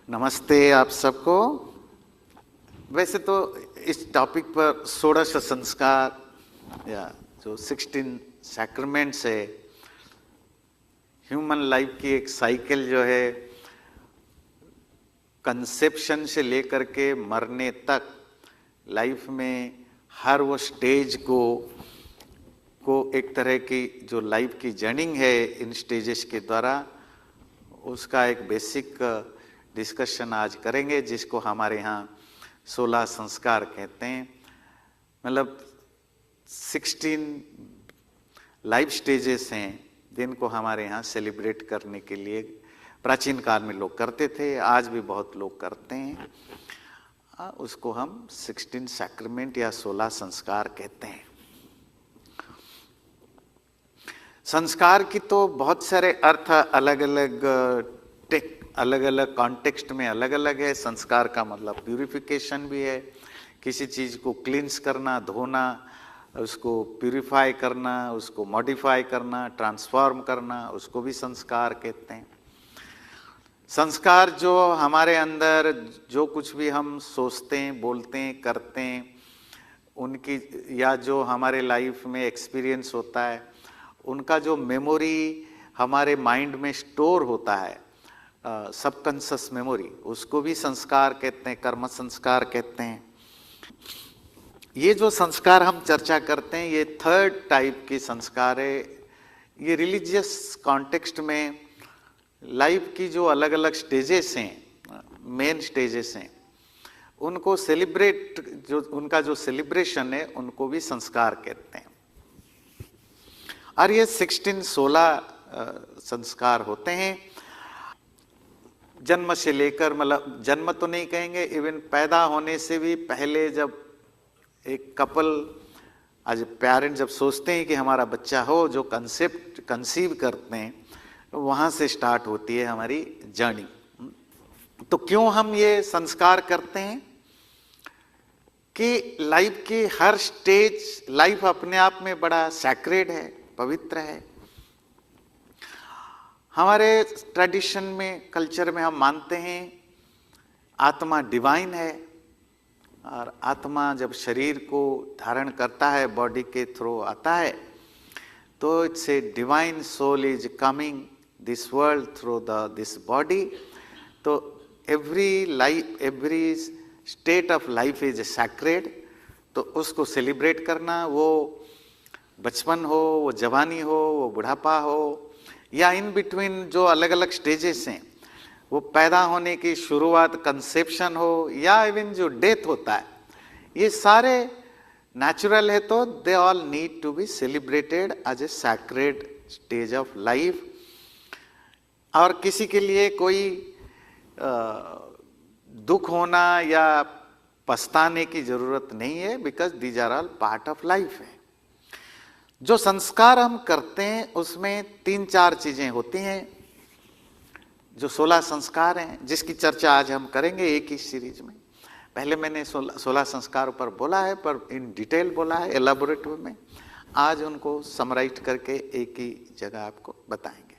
नमस्ते आप सबको। वैसे तो इस टॉपिक पर षोडश संस्कार या जो 16 सैक्रामेंट्स है, ह्यूमन लाइफ की एक साइकिल जो है कंसेप्शन से लेकर के मरने तक लाइफ में हर वो स्टेज को एक तरह की जो लाइफ की जर्नी है इन स्टेजेस के द्वारा, उसका एक बेसिक डिस्कशन आज करेंगे, जिसको हमारे यहाँ 16 संस्कार कहते हैं। मतलब 16 लाइफ स्टेजेस हैं जिनको हमारे यहाँ सेलिब्रेट करने के लिए प्राचीन काल में लोग करते थे, आज भी बहुत लोग करते हैं। उसको हम 16 सैक्रामेंट या 16 संस्कार कहते हैं। संस्कार की तो बहुत सारे अर्थ अलग अलग कॉन्टेक्स्ट में अलग अलग है। संस्कार का मतलब प्यूरिफिकेशन भी है, किसी चीज को क्लींस करना, धोना, उसको प्यूरिफाई करना, उसको मॉडिफाई करना, ट्रांसफॉर्म करना, उसको भी संस्कार कहते हैं। संस्कार जो हमारे अंदर जो कुछ भी हम सोचते हैं, बोलते हैं, करते हैं, उनकी या जो हमारे लाइफ में एक्सपीरियंस होता है, उनका जो मेमोरी हमारे माइंड में स्टोर होता है, सबकॉन्शियस मेमोरी, उसको भी संस्कार कहते हैं, कर्म संस्कार कहते हैं। ये जो संस्कार हम चर्चा करते हैं, ये थर्ड टाइप की संस्कार है। ये रिलीजियस कॉन्टेक्स्ट में लाइफ की जो अलग अलग स्टेजेस हैं, मेन स्टेजेस हैं, उनको सेलिब्रेट, जो उनका जो सेलिब्रेशन है, उनको भी संस्कार कहते हैं। और ये 16 संस्कार होते हैं। जन्म से लेकर, मतलब जन्म तो नहीं कहेंगे, इवन पैदा होने से भी पहले, जब एक कपल आज पेरेंट जब सोचते हैं कि हमारा बच्चा हो, जो कंसेप्ट कंसीव करते हैं, वहाँ से स्टार्ट होती है हमारी जर्नी। तो क्यों हम ये संस्कार करते हैं कि लाइफ की हर स्टेज, लाइफ अपने आप में बड़ा सैक्रेड है, पवित्र है। हमारे ट्रेडिशन में, कल्चर में हम मानते हैं आत्मा डिवाइन है, और आत्मा जब शरीर को धारण करता है, बॉडी के थ्रू आता है, तो it's a divine soul is coming this world through this body. तो every life, every state of life is sacred. तो उसको सेलिब्रेट करना, वो बचपन हो, वो जवानी हो, वो बुढ़ापा हो, या इन बिटवीन जो अलग अलग स्टेजेस हैं, वो पैदा होने की शुरुआत, कंसेप्शन हो, या इवन जो डेथ होता है, ये सारे नेचुरल है। तो they all need to be celebrated as a sacred stage of life. और किसी के लिए कोई दुख होना या पछताने की जरूरत नहीं है, because these are all part of life है। जो संस्कार हम करते हैं उसमें 3-4 चीजें होती हैं, जो 16 संस्कार हैं, जिसकी चर्चा आज हम करेंगे एक ही सीरीज में। पहले मैंने 16 संस्कार पर बोला है, पर इन डिटेल बोला है, एलाबोरेट में। आज उनको समराइज करके एक ही जगह आपको बताएंगे।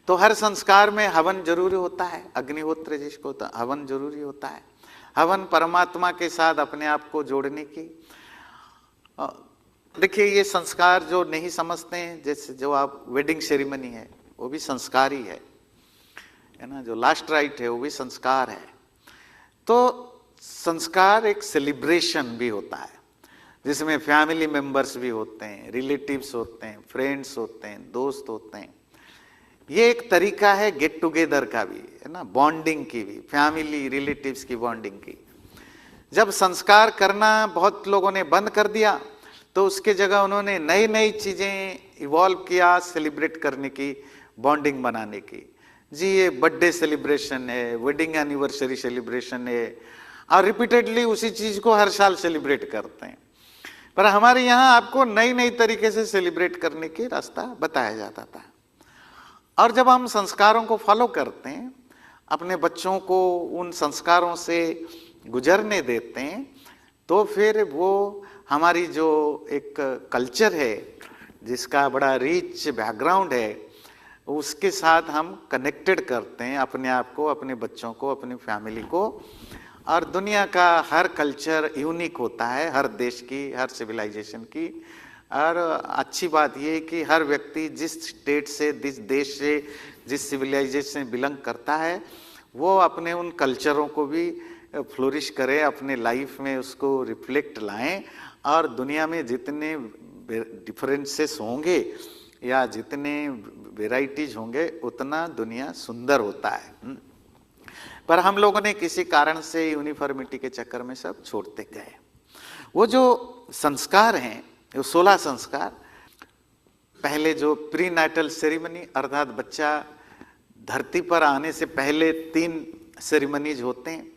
तो हर संस्कार में हवन जरूरी होता है, अग्निहोत्र जिसको होता है, हवन जरूरी होता है। हवन परमात्मा के साथ अपने आप को जोड़ने की। देखिए, ये संस्कार जो नहीं समझते हैं, जैसे जो आप वेडिंग सेरेमनी है, वो भी संस्कार ही है ना। जो लास्ट राइट है, वो भी संस्कार है। तो संस्कार एक सेलिब्रेशन भी होता है, जिसमें फैमिली मेंबर्स भी होते हैं, रिलेटिव्स होते हैं, फ्रेंड्स होते हैं, दोस्त होते हैं। ये एक तरीका है गेट टुगेदर का भी, है ना, बॉन्डिंग की भी, फैमिली रिलेटिव्स की बॉन्डिंग की। जब संस्कार करना बहुत लोगों ने बंद कर दिया, तो उसके जगह उन्होंने नई नई चीजें इवॉल्व किया सेलिब्रेट करने की, बॉन्डिंग बनाने की। जी, ये बर्थडे सेलिब्रेशन है, वेडिंग एनिवर्सरी सेलिब्रेशन है, और रिपीटेडली उसी चीज को हर साल सेलिब्रेट करते हैं। पर हमारे यहाँ आपको नई नई तरीके से सेलिब्रेट करने की रास्ता बताया जाता था। और जब हम संस्कारों को फॉलो करते हैं, अपने बच्चों को उन संस्कारों से गुजरने देते हैं, तो फिर वो हमारी जो एक कल्चर है, जिसका बड़ा रिच बैकग्राउंड है, उसके साथ हम कनेक्टेड करते हैं अपने आप को, अपने बच्चों को, अपनी फैमिली को। और दुनिया का हर कल्चर यूनिक होता है, हर देश की, हर सिविलाइजेशन की। और अच्छी बात ये है कि हर व्यक्ति जिस स्टेट से, जिस देश से, जिस सिविलाइजेशन से बिलोंग करता है, वो अपने उन कल्चरों को भी फ्लोरिश करे, अपने लाइफ में उसको रिफ्लेक्ट लाएं। और दुनिया में जितने डिफरेंसेस होंगे या जितने वेराइटीज होंगे, उतना दुनिया सुंदर होता है। पर हम लोगों ने किसी कारण से यूनिफॉर्मिटी के चक्कर में सब छोड़ते गए। वो जो संस्कार हैं, वो 16 संस्कार, पहले जो प्री नाइटल सेरेमनी अर्थात बच्चा धरती पर आने से पहले 3 सेरेमनीज होते हैं।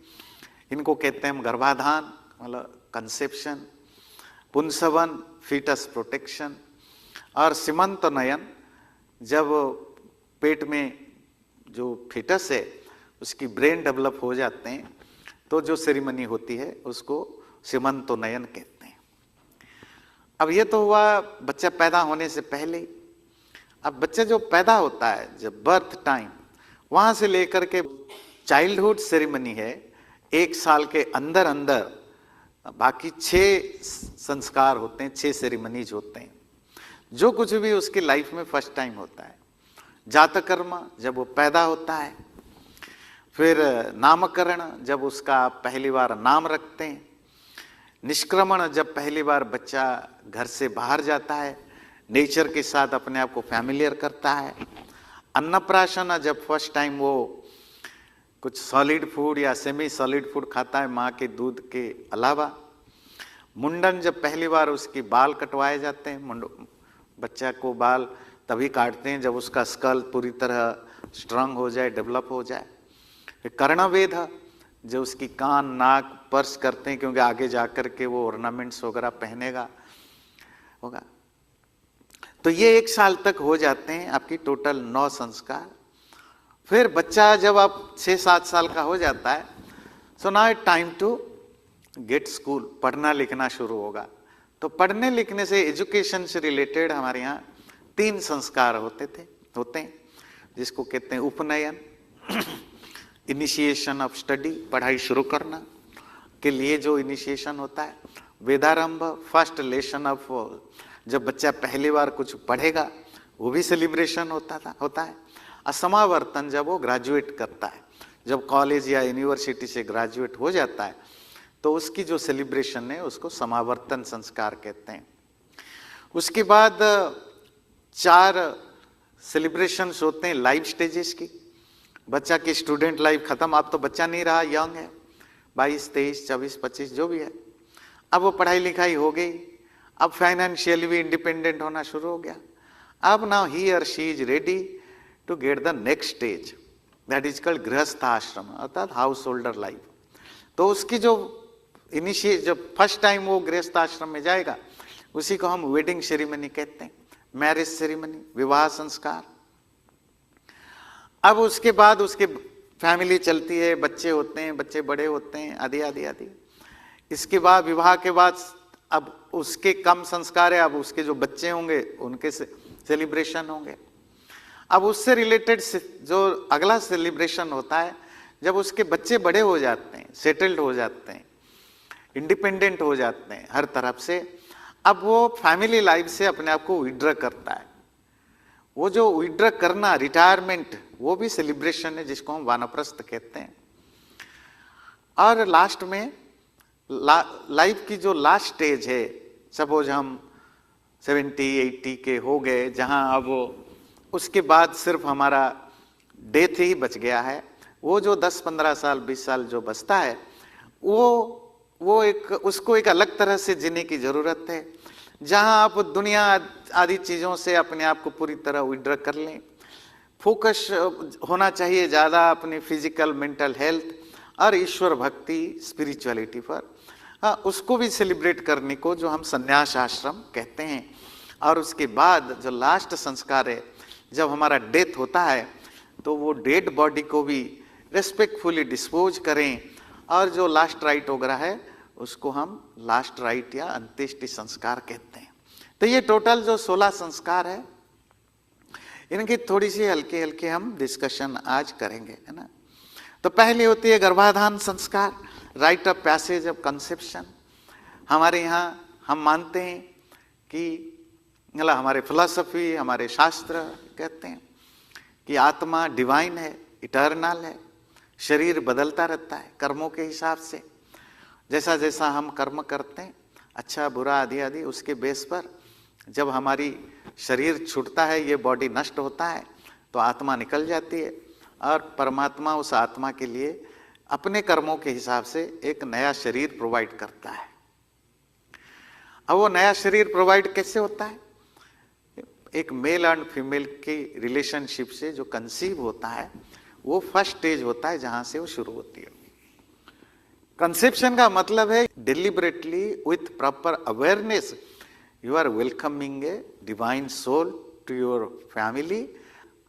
इनको कहते हैं हम गर्भाधान मतलब कंसेप्शन, पुंसवन फीटस प्रोटेक्शन, और सीमंतनयन जब पेट में जो फीटस है उसकी ब्रेन डेवलप हो जाते हैं, तो जो सेरेमनी होती है उसको सीमंतोन्नयन कहते हैं। अब ये तो हुआ बच्चा पैदा होने से पहले। अब बच्चा जो पैदा होता है, जब बर्थ टाइम, वहां से लेकर के चाइल्डहुड सेरेमनी है, 1 साल के अंदर अंदर बाकी 6 संस्कार होते हैं, 6 सेरेमनीज होते हैं, जो कुछ भी उसकी लाइफ में फर्स्ट टाइम होता है। जातकर्म जब वो पैदा होता है, फिर नामकरण जब उसका पहली बार नाम रखते हैं, निष्क्रमण जब पहली बार बच्चा घर से बाहर जाता है, नेचर के साथ अपने आप को फैमिलियर करता है, अन्नप्राशन जब फर्स्ट टाइम वो कुछ सॉलिड फूड या सेमी सॉलिड फूड खाता है माँ के दूध के अलावा, मुंडन जब पहली बार उसके बाल कटवाए जाते हैं, बच्चा को बाल तभी काटते हैं जब उसका स्कल पूरी तरह स्ट्रांग हो जाए, डेवलप हो जाए। कर्णवेध जो उसकी कान नाक पर्स करते हैं, क्योंकि आगे जाकर के वो ऑर्नामेंट्स वगैरह पहनेगा होगा। तो ये 1 साल तक हो जाते हैं आपकी टोटल 9 संस्कार। फिर बच्चा जब आप 6-7 साल का हो जाता है, so now time to get school, पढ़ना लिखना शुरू होगा। तो पढ़ने लिखने से, एजुकेशन से रिलेटेड हमारे यहाँ 3 संस्कार होते हैं, जिसको कहते हैं उपनयन, इनिशिएशन ऑफ स्टडी, पढ़ाई शुरू करना के लिए जो इनिशिएशन होता है, वेदारंभ फर्स्ट लेसन ऑफ, जब बच्चा पहली बार कुछ पढ़ेगा वो भी सेलिब्रेशन होता है। असमावर्तन जब वो ग्रेजुएट करता है, जब कॉलेज या यूनिवर्सिटी से ग्रेजुएट हो जाता है, तो उसकी जो सेलिब्रेशन है उसको समावर्तन संस्कार कहते हैं। उसके बाद 4 सेलिब्रेशंस होते हैं लाइफ स्टेजेस की। बच्चा की स्टूडेंट लाइफ खत्म, अब तो बच्चा नहीं रहा, यंग है, 22, 23, 24, 25 जो भी है, अब वो पढ़ाई लिखाई हो गई, अब फाइनेंशियली भी इंडिपेंडेंट होना शुरू हो गया। अब नाउ ही और she is ready to get the next stage, that is called गृहस्थ आश्रम अर्थात हाउस होल्डर लाइफ। तो उसकी जो जब फर्स्ट टाइम वो गृहस्थ आश्रम में जाएगा, उसी को हम वेडिंग सेरेमनी कहते हैं, मैरिज सेरेमनी, विवाह संस्कार। अब उसके बाद उसके फैमिली चलती है, बच्चे होते हैं, बच्चे बड़े होते हैं, आदि आदि आदि। इसके बाद विवाह के बाद अब उसके कम संस्कार है, अब उसके जो बच्चे होंगे उनके सेलिब्रेशन होंगे। अब उससे रिलेटेड जो अगला सेलिब्रेशन होता है, जब उसके बच्चे बड़े हो जाते हैं, सेटल्ड हो जाते हैं, इंडिपेंडेंट हो जाते हैं हर तरफ से, अब वो फैमिली लाइफ से अपने आप को विड्रॉ करता है। वो जो विड्रॉ करना, रिटायरमेंट, वो भी सेलिब्रेशन है, जिसको हम वानप्रस्थ कहते हैं। और लास्ट में लाइफ की जो लास्ट स्टेज है, सपोज हम 70-80 के हो गए, जहां अब उसके बाद सिर्फ हमारा डेथ ही बच गया है, वो जो 10-15 साल 20 साल जो बचता है, वो उसको एक अलग तरह से जीने की जरूरत है, जहां आप दुनिया आदि चीजों से अपने आप को पूरी तरह विड्रॉ कर लें। फोकस होना चाहिए ज़्यादा अपनी फिजिकल मेंटल हेल्थ और ईश्वर भक्ति स्पिरिचुअलिटी पर। उसको भी सेलिब्रेट करने को जो हम संन्यास आश्रम कहते हैं। और उसके बाद जो लास्ट संस्कार है, जब हमारा डेथ होता है, तो वो डेड बॉडी को भी रेस्पेक्टफुली डिस्पोज करें, और जो लास्ट राइट वगैरह है उसको हम लास्ट राइट या अंत्येष्टि संस्कार कहते हैं। तो ये टोटल जो 16 संस्कार है, इनकी थोड़ी सी हल्के हल्के हम डिस्कशन आज करेंगे, है ना। तो पहली होती है गर्भाधान संस्कार, right of passage of conception. हमारे यहाँ हम मानते हैं कि मतलब हमारे फिलॉसफी, हमारे शास्त्र कहते हैं कि आत्मा डिवाइन है, इटर्नल है, शरीर बदलता रहता है कर्मों के हिसाब से। जैसा जैसा हम कर्म करते हैं, अच्छा बुरा आदि आदि, उसके बेस पर जब हमारी शरीर छूटता है, ये बॉडी नष्ट होता है, तो आत्मा निकल जाती है और परमात्मा उस आत्मा के लिए अपने कर्मों के हिसाब से एक नया शरीर प्रोवाइड करता है। अब वो नया शरीर प्रोवाइड कैसे होता है? एक मेल एंड फीमेल की रिलेशनशिप से जो कंसीव होता है, वो फर्स्ट स्टेज होता है जहां से वो शुरू होती है। कंसेप्शन का मतलब है deliberately with proper awareness you are welcoming a divine soul to your family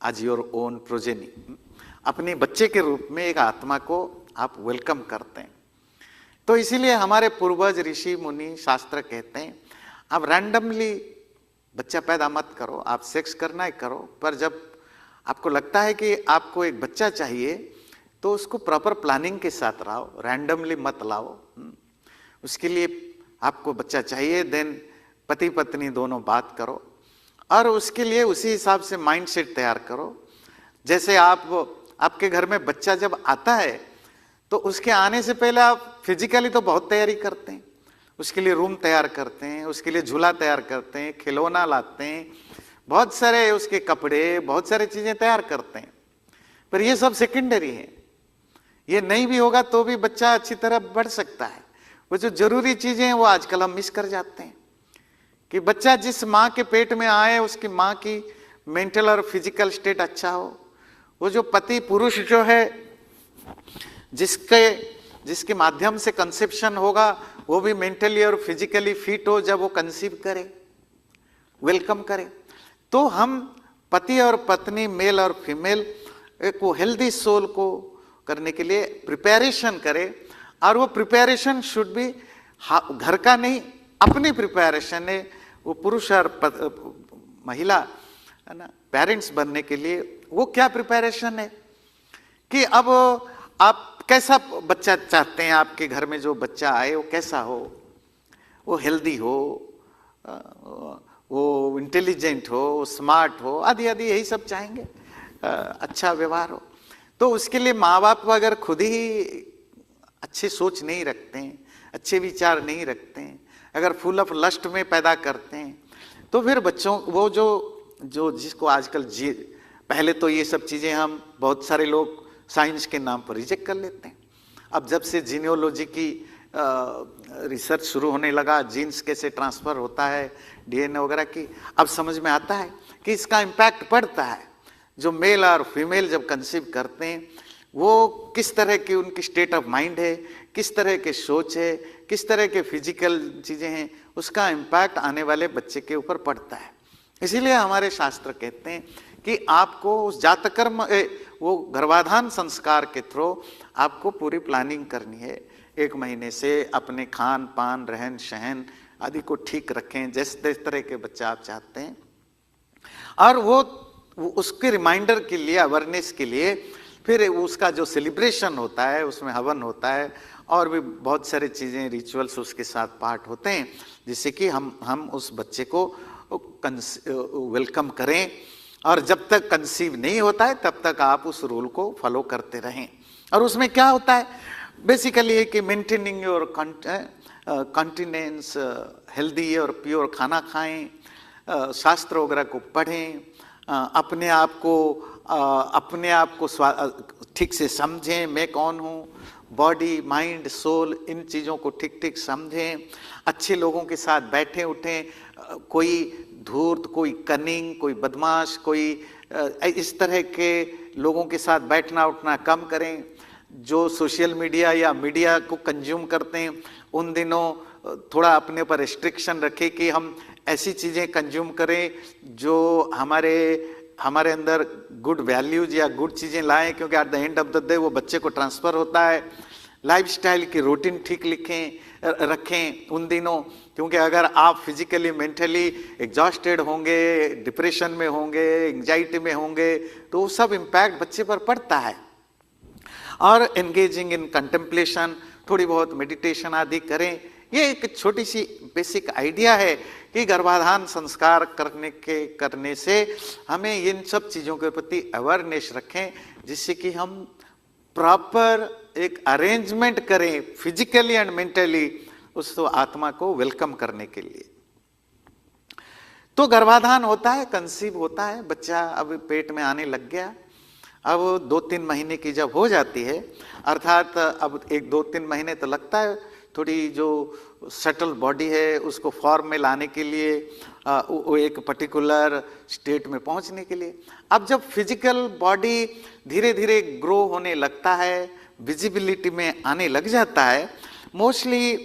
as your own progeny. अपने बच्चे के रूप में एक आत्मा को आप वेलकम करते हैं। तो इसीलिए हमारे पूर्वज ऋषि मुनि शास्त्र कहते हैं आप रैंडमली बच्चा पैदा मत करो, आप सेक्स करना ही करो, पर जब आपको लगता है कि आपको एक बच्चा चाहिए तो उसको प्रॉपर प्लानिंग के साथ लाओ, रैंडमली मत लाओ। उसके लिए आपको बच्चा चाहिए, देन पति पत्नी दोनों बात करो और उसके लिए उसी हिसाब से माइंडसेट तैयार करो। जैसे आपके घर में बच्चा जब आता है तो उसके आने से पहले आप फिजिकली तो बहुत तैयारी करते हैं, उसके लिए रूम तैयार करते हैं, उसके लिए झूला तैयार करते हैं, खिलौना लाते हैं, बहुत सारे उसके कपड़े, बहुत सारी चीजें तैयार करते हैं, पर ये सब सेकेंडरी है। ये नहीं भी होगा तो भी बच्चा अच्छी तरह बढ़ सकता है। वो जो जरूरी चीजें हैं वो आजकल हम मिस कर जाते हैं कि बच्चा जिस माँ के पेट में आए उसकी माँ की मेंटल और फिजिकल स्टेट अच्छा हो। वो जो पति पुरुष जो है जिसके माध्यम से कंसेप्शन होगा वो भी मेंटली और फिजिकली फिट हो जब वो कंसीव करे, वेलकम करे। तो हम पति और पत्नी, मेल और फीमेल, एक वो हेल्दी सोल को करने के लिए प्रिपरेशन करें। और वो प्रिपरेशन शुड बी घर का नहीं, अपनी प्रिपरेशन है। वो पुरुष और महिला है ना, पेरेंट्स बनने के लिए वो क्या प्रिपरेशन है कि अब आप कैसा बच्चा चाहते हैं, आपके घर में जो बच्चा आए वो कैसा हो, वो हेल्दी हो, वो इंटेलिजेंट हो, स्मार्ट हो, आदि आदि यही सब चाहेंगे, अच्छा व्यवहार हो। तो उसके लिए माँ बाप अगर खुद ही अच्छी सोच नहीं रखते हैं, अच्छे विचार नहीं रखते हैं, अगर फुल ऑफ लस्ट में पैदा करते हैं, तो फिर बच्चों वो जो जिसको आजकल पहले तो ये सब चीज़ें हम बहुत सारे लोग साइंस के नाम पर रिजेक्ट कर लेते हैं। अब जब से जीनियोलॉजी की रिसर्च शुरू होने लगा, जीन्स कैसे ट्रांसफ़र होता है, डीएनए वगैरह की, अब समझ में आता है कि इसका इम्पैक्ट पड़ता है। जो मेल और फीमेल जब कंसीव करते हैं वो किस तरह की उनकी स्टेट ऑफ माइंड है, किस तरह के सोच है, किस तरह के फिजिकल चीज़ें हैं, उसका इम्पैक्ट आने वाले बच्चे के ऊपर पड़ता है। इसीलिए हमारे शास्त्र कहते हैं कि आपको उस जातकर्म वो गर्भाधान संस्कार के थ्रू आपको पूरी प्लानिंग करनी है। 1 महीने से अपने खान पान, रहन सहन आदि को ठीक रखें जिस तरह के बच्चा आप चाहते हैं। और वो उसके रिमाइंडर के लिए, अवेयरनेस के लिए फिर उसका जो सेलिब्रेशन होता है उसमें हवन होता है और भी बहुत सारी चीज़ें, रिचुअल्स उसके साथ पार्ट होते हैं, जिससे कि हम उस बच्चे को वेलकम करें। और जब तक कंसीव नहीं होता है तब तक आप उस रूल को फॉलो करते रहें। और उसमें क्या होता है बेसिकली है कि मेंटेनिंग योर कॉन्टिनेंस, हेल्दी और प्योर खाना खाएं, शास्त्र वगैरह को पढ़ें, अपने आप को ठीक से समझें, मैं कौन हूँ, बॉडी, माइंड, सोल, इन चीज़ों को ठीक ठीक समझें, अच्छे लोगों के साथ बैठें उठें, कोई धूर्त, कोई कनिंग, कोई बदमाश, कोई इस तरह के लोगों के साथ बैठना उठना कम करें। जो सोशल मीडिया या मीडिया को कंज्यूम करते हैं उन दिनों थोड़ा अपने पर रिस्ट्रिक्शन रखें कि हम ऐसी चीज़ें कंज्यूम करें जो हमारे अंदर गुड वैल्यूज या गुड चीज़ें लाएं, क्योंकि eight the end of the day वो बच्चे को ट्रांसफ़र होता है। लाइफस्टाइल की रूटीन ठीक रखें उन दिनों, क्योंकि अगर आप फिजिकली मेंटली एग्जॉस्टेड होंगे, डिप्रेशन में होंगे, एंजाइटी में होंगे, तो वो सब इम्पैक्ट बच्चे पर पड़ता है। और एंगेजिंग इन कंटेम्पलेशन, थोड़ी बहुत मेडिटेशन आदि करें। ये एक छोटी सी बेसिक आइडिया है कि गर्भाधान संस्कार करने से हमें इन सब चीज़ों के प्रति अवेयरनेस रखें, जिससे कि हम प्रॉपर एक अरेंजमेंट करें फिजिकली एंड मेंटली उस आत्मा को वेलकम करने के लिए। तो गर्भाधान होता है, कंसीव होता है, बच्चा अब पेट में आने लग गया। अब 2-3 महीने की जब हो जाती है, अर्थात अब 1-2-3 महीने तो लगता है थोड़ी जो सटल बॉडी है उसको फॉर्म में लाने के लिए, वो एक पर्टिकुलर स्टेट में पहुंचने के लिए। अब जब फिजिकल बॉडी धीरे धीरे ग्रो होने लगता है, विजिबिलिटी में आने लग जाता है, मोस्टली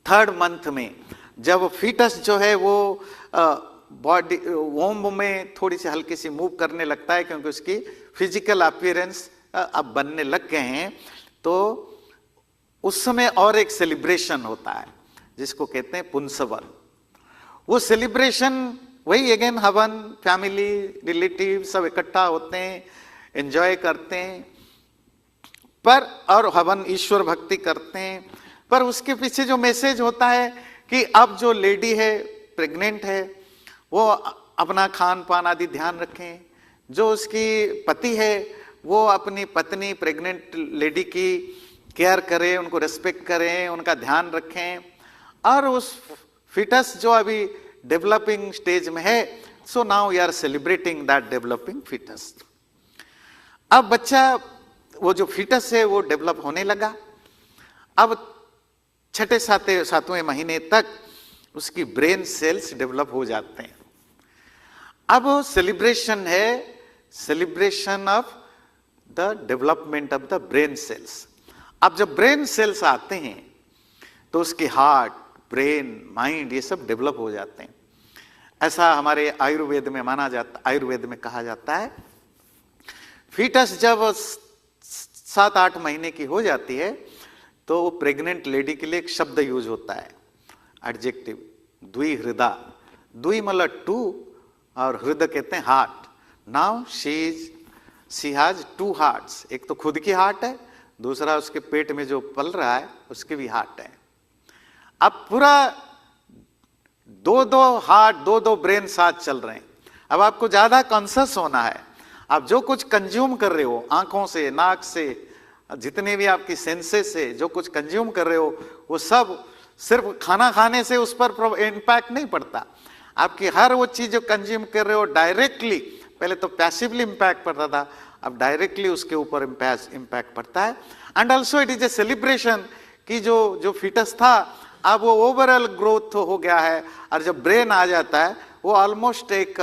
3rd मंथ में जब फीटस जो है वो बॉडी वोम्ब में थोड़ी सी हल्की सी मूव करने लगता है, क्योंकि उसकी फिजिकल अपीयरेंस अब बनने लग गए हैं, तो उस समय और एक सेलिब्रेशन होता है जिसको कहते हैं पुंसवन। वो सेलिब्रेशन वही अगेन हवन, फैमिली रिलेटिव सब इकट्ठा होते हैं, एंजॉय करते हैं, पर और हवन ईश्वर भक्ति करते हैं। पर उसके पीछे जो मैसेज होता है कि अब जो लेडी है प्रेग्नेंट है वो अपना खान पान आदि ध्यान रखें, जो उसकी पति है वो अपनी पत्नी प्रेग्नेंट लेडी की केयर करें, उनको रेस्पेक्ट करें, उनका ध्यान रखें। और उस फिटस जो अभी डेवलपिंग स्टेज में है, so now we are celebrating that developing fetus. अब बच्चा वो जो फिटस है वो डेवलप होने लगा। अब 6-7वें महीने तक उसकी ब्रेन सेल्स डेवलप हो जाते हैं। अब सेलिब्रेशन है, celebration of the development of the brain cells. अब जब ब्रेन सेल्स आते हैं तो उसके हार्ट, ब्रेन, माइंड ये सब डेवलप हो जाते हैं। ऐसा हमारे आयुर्वेद में माना जाता, आयुर्वेद में कहा जाता है फीटस जब 7-8 महीने की हो जाती है तो प्रेग्नेंट लेडी के लिए एक शब्द यूज होता है, एडजेक्टिव, द्विहृदा। द्वि मतलब 2 और हृदय कहते हैं heart. Now she has 2 hearts, एक तो खुद की हार्ट है, दूसरा उसके पेट में जो पल रहा है उसके भी हार्ट है। अब पूरा 2-2 हार्ट, 2-2 ब्रेन साथ चल रहे हैं। अब आपको ज्यादा कॉन्शियस होना है। आप जो कुछ कंज्यूम कर रहे हो, आंखों से, नाक से, जितने भी आपकी सेंसेस से जो कुछ कंज्यूम कर रहे हो, वो सब सिर्फ खाना खाने से उस पर इम्पैक्ट नहीं पड़ता। आपकी हर वो चीज जो कंज्यूम कर रहे हो डायरेक्टली, पहले तो पैसिवली इम्पैक्ट पड़ता था, अब डायरेक्टली उसके ऊपर इम्पैक्ट पड़ता है। And also it is a celebration कि जो फिटस था अब वो ओवरऑल ग्रोथ हो गया है, और जब ब्रेन आ जाता है वो ऑलमोस्ट एक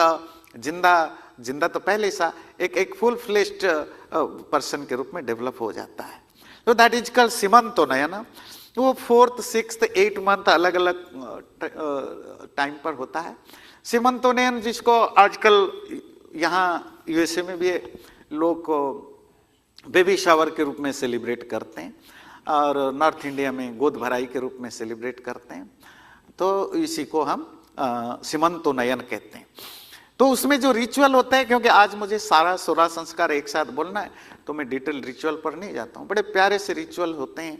जिंदा तो पहले सा एक फुल फ्लेश्ड पर्सन के रूप में डेवलप हो जाता है। तो दैट इज कॉल्ड सीमंतोनयन। वो 4th, 6th, 8th मंथ अलग अलग टाइम पर होता है। सीमंतोनयन जिसको आजकल यहाँ यूएसए में भी लोग बेबी शावर के रूप में सेलिब्रेट करते हैं, और नॉर्थ इंडिया में गोद भराई के रूप में सेलिब्रेट करते हैं। तो इसी को हम सीमंतोनयन कहते हैं। तो उसमें जो रिचुअल होता है, क्योंकि आज मुझे सारा 16 संस्कार एक साथ बोलना है तो मैं डिटेल रिचुअल पर नहीं जाता हूँ। बड़े प्यारे से रिचुअल होते हैं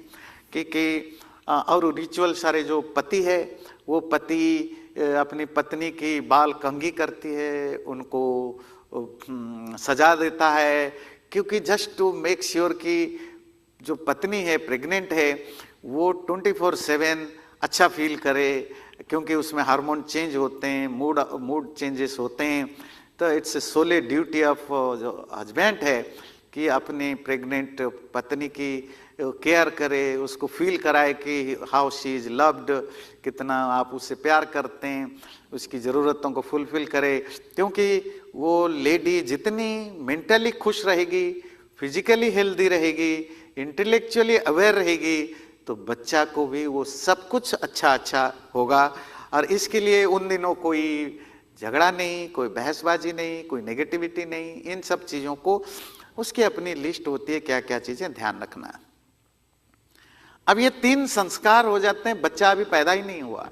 कि और रिचुअल सारे, जो पति है वो पति अपनी पत्नी की बाल कंघी करती है, उनको सजा देता है, क्योंकि जस्ट टू मेक श्योर कि जो पत्नी है प्रेग्नेंट है वो 24/7 अच्छा फील करे, क्योंकि उसमें हार्मोन चेंज होते हैं, मूड चेंजेस होते हैं। तो इट्स सोले ड्यूटी ऑफ जो हस्बैंड है कि अपनी प्रेग्नेंट पत्नी की केयर करे, उसको फील कराए कि हाउ शी इज लव्ड, कितना आप उससे प्यार करते हैं, उसकी ज़रूरतों को फुलफिल करे। क्योंकि वो लेडी जितनी मेंटली खुश रहेगी, फिजिकली हेल्दी रहेगी, इंटेलेक्चुअली अवेयर रहेगी, तो बच्चा को भी वो सब कुछ अच्छा होगा। और इसके लिए उन दिनों कोई झगड़ा नहीं, कोई बहसबाजी नहीं, कोई नेगेटिविटी नहीं, इन सब चीज़ों को उसकी अपनी लिस्ट होती है क्या क्या चीज़ें ध्यान रखना है। अब ये 3 संस्कार हो जाते हैं, बच्चा अभी पैदा ही नहीं हुआ।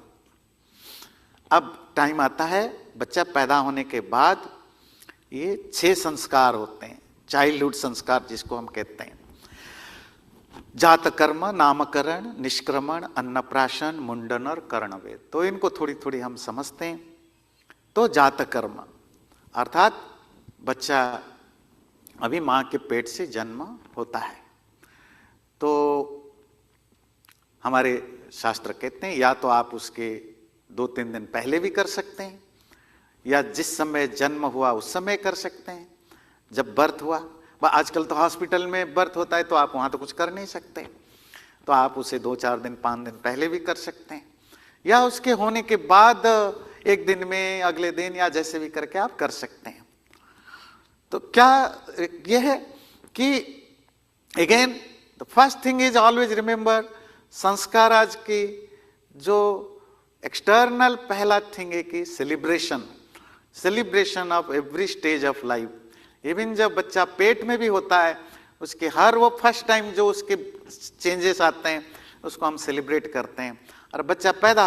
अब टाइम आता है बच्चा पैदा होने के बाद ये 6 संस्कार होते हैं, चाइल्डहुड संस्कार जिसको हम कहते हैं। जात कर्म, नामकरण, निष्क्रमण, अन्नप्राशन, मुंडन और कर्णवेद। तो इनको थोड़ी थोड़ी हम समझते हैं। तो जात कर्म अर्थात बच्चा अभी मां के पेट से जन्म होता है, तो हमारे शास्त्र कहते हैं या तो आप उसके 2-3 दिन पहले भी कर सकते हैं, या जिस समय जन्म हुआ उस समय कर सकते हैं, जब बर्थ हुआ। आजकल तो हॉस्पिटल में बर्थ होता है तो आप वहां तो कुछ कर नहीं सकते, तो आप उसे 2-4 दिन 5 दिन पहले भी कर सकते हैं, या उसके होने के बाद 1 दिन में, अगले दिन, या जैसे भी करके आप कर सकते हैं। तो क्या यह है कि again the first thing is always remember, संस्कार आज की जो एक्सटर्नल पहला थिंग है कि celebration of every stage of life. Even जब बच्चा पेट में भी होता है, उसके हर वो फर्स्ट टाइम जो उसके चेंजेस आते हैं उसको हम सेलिब्रेट करते हैं, और बच्चा पैदा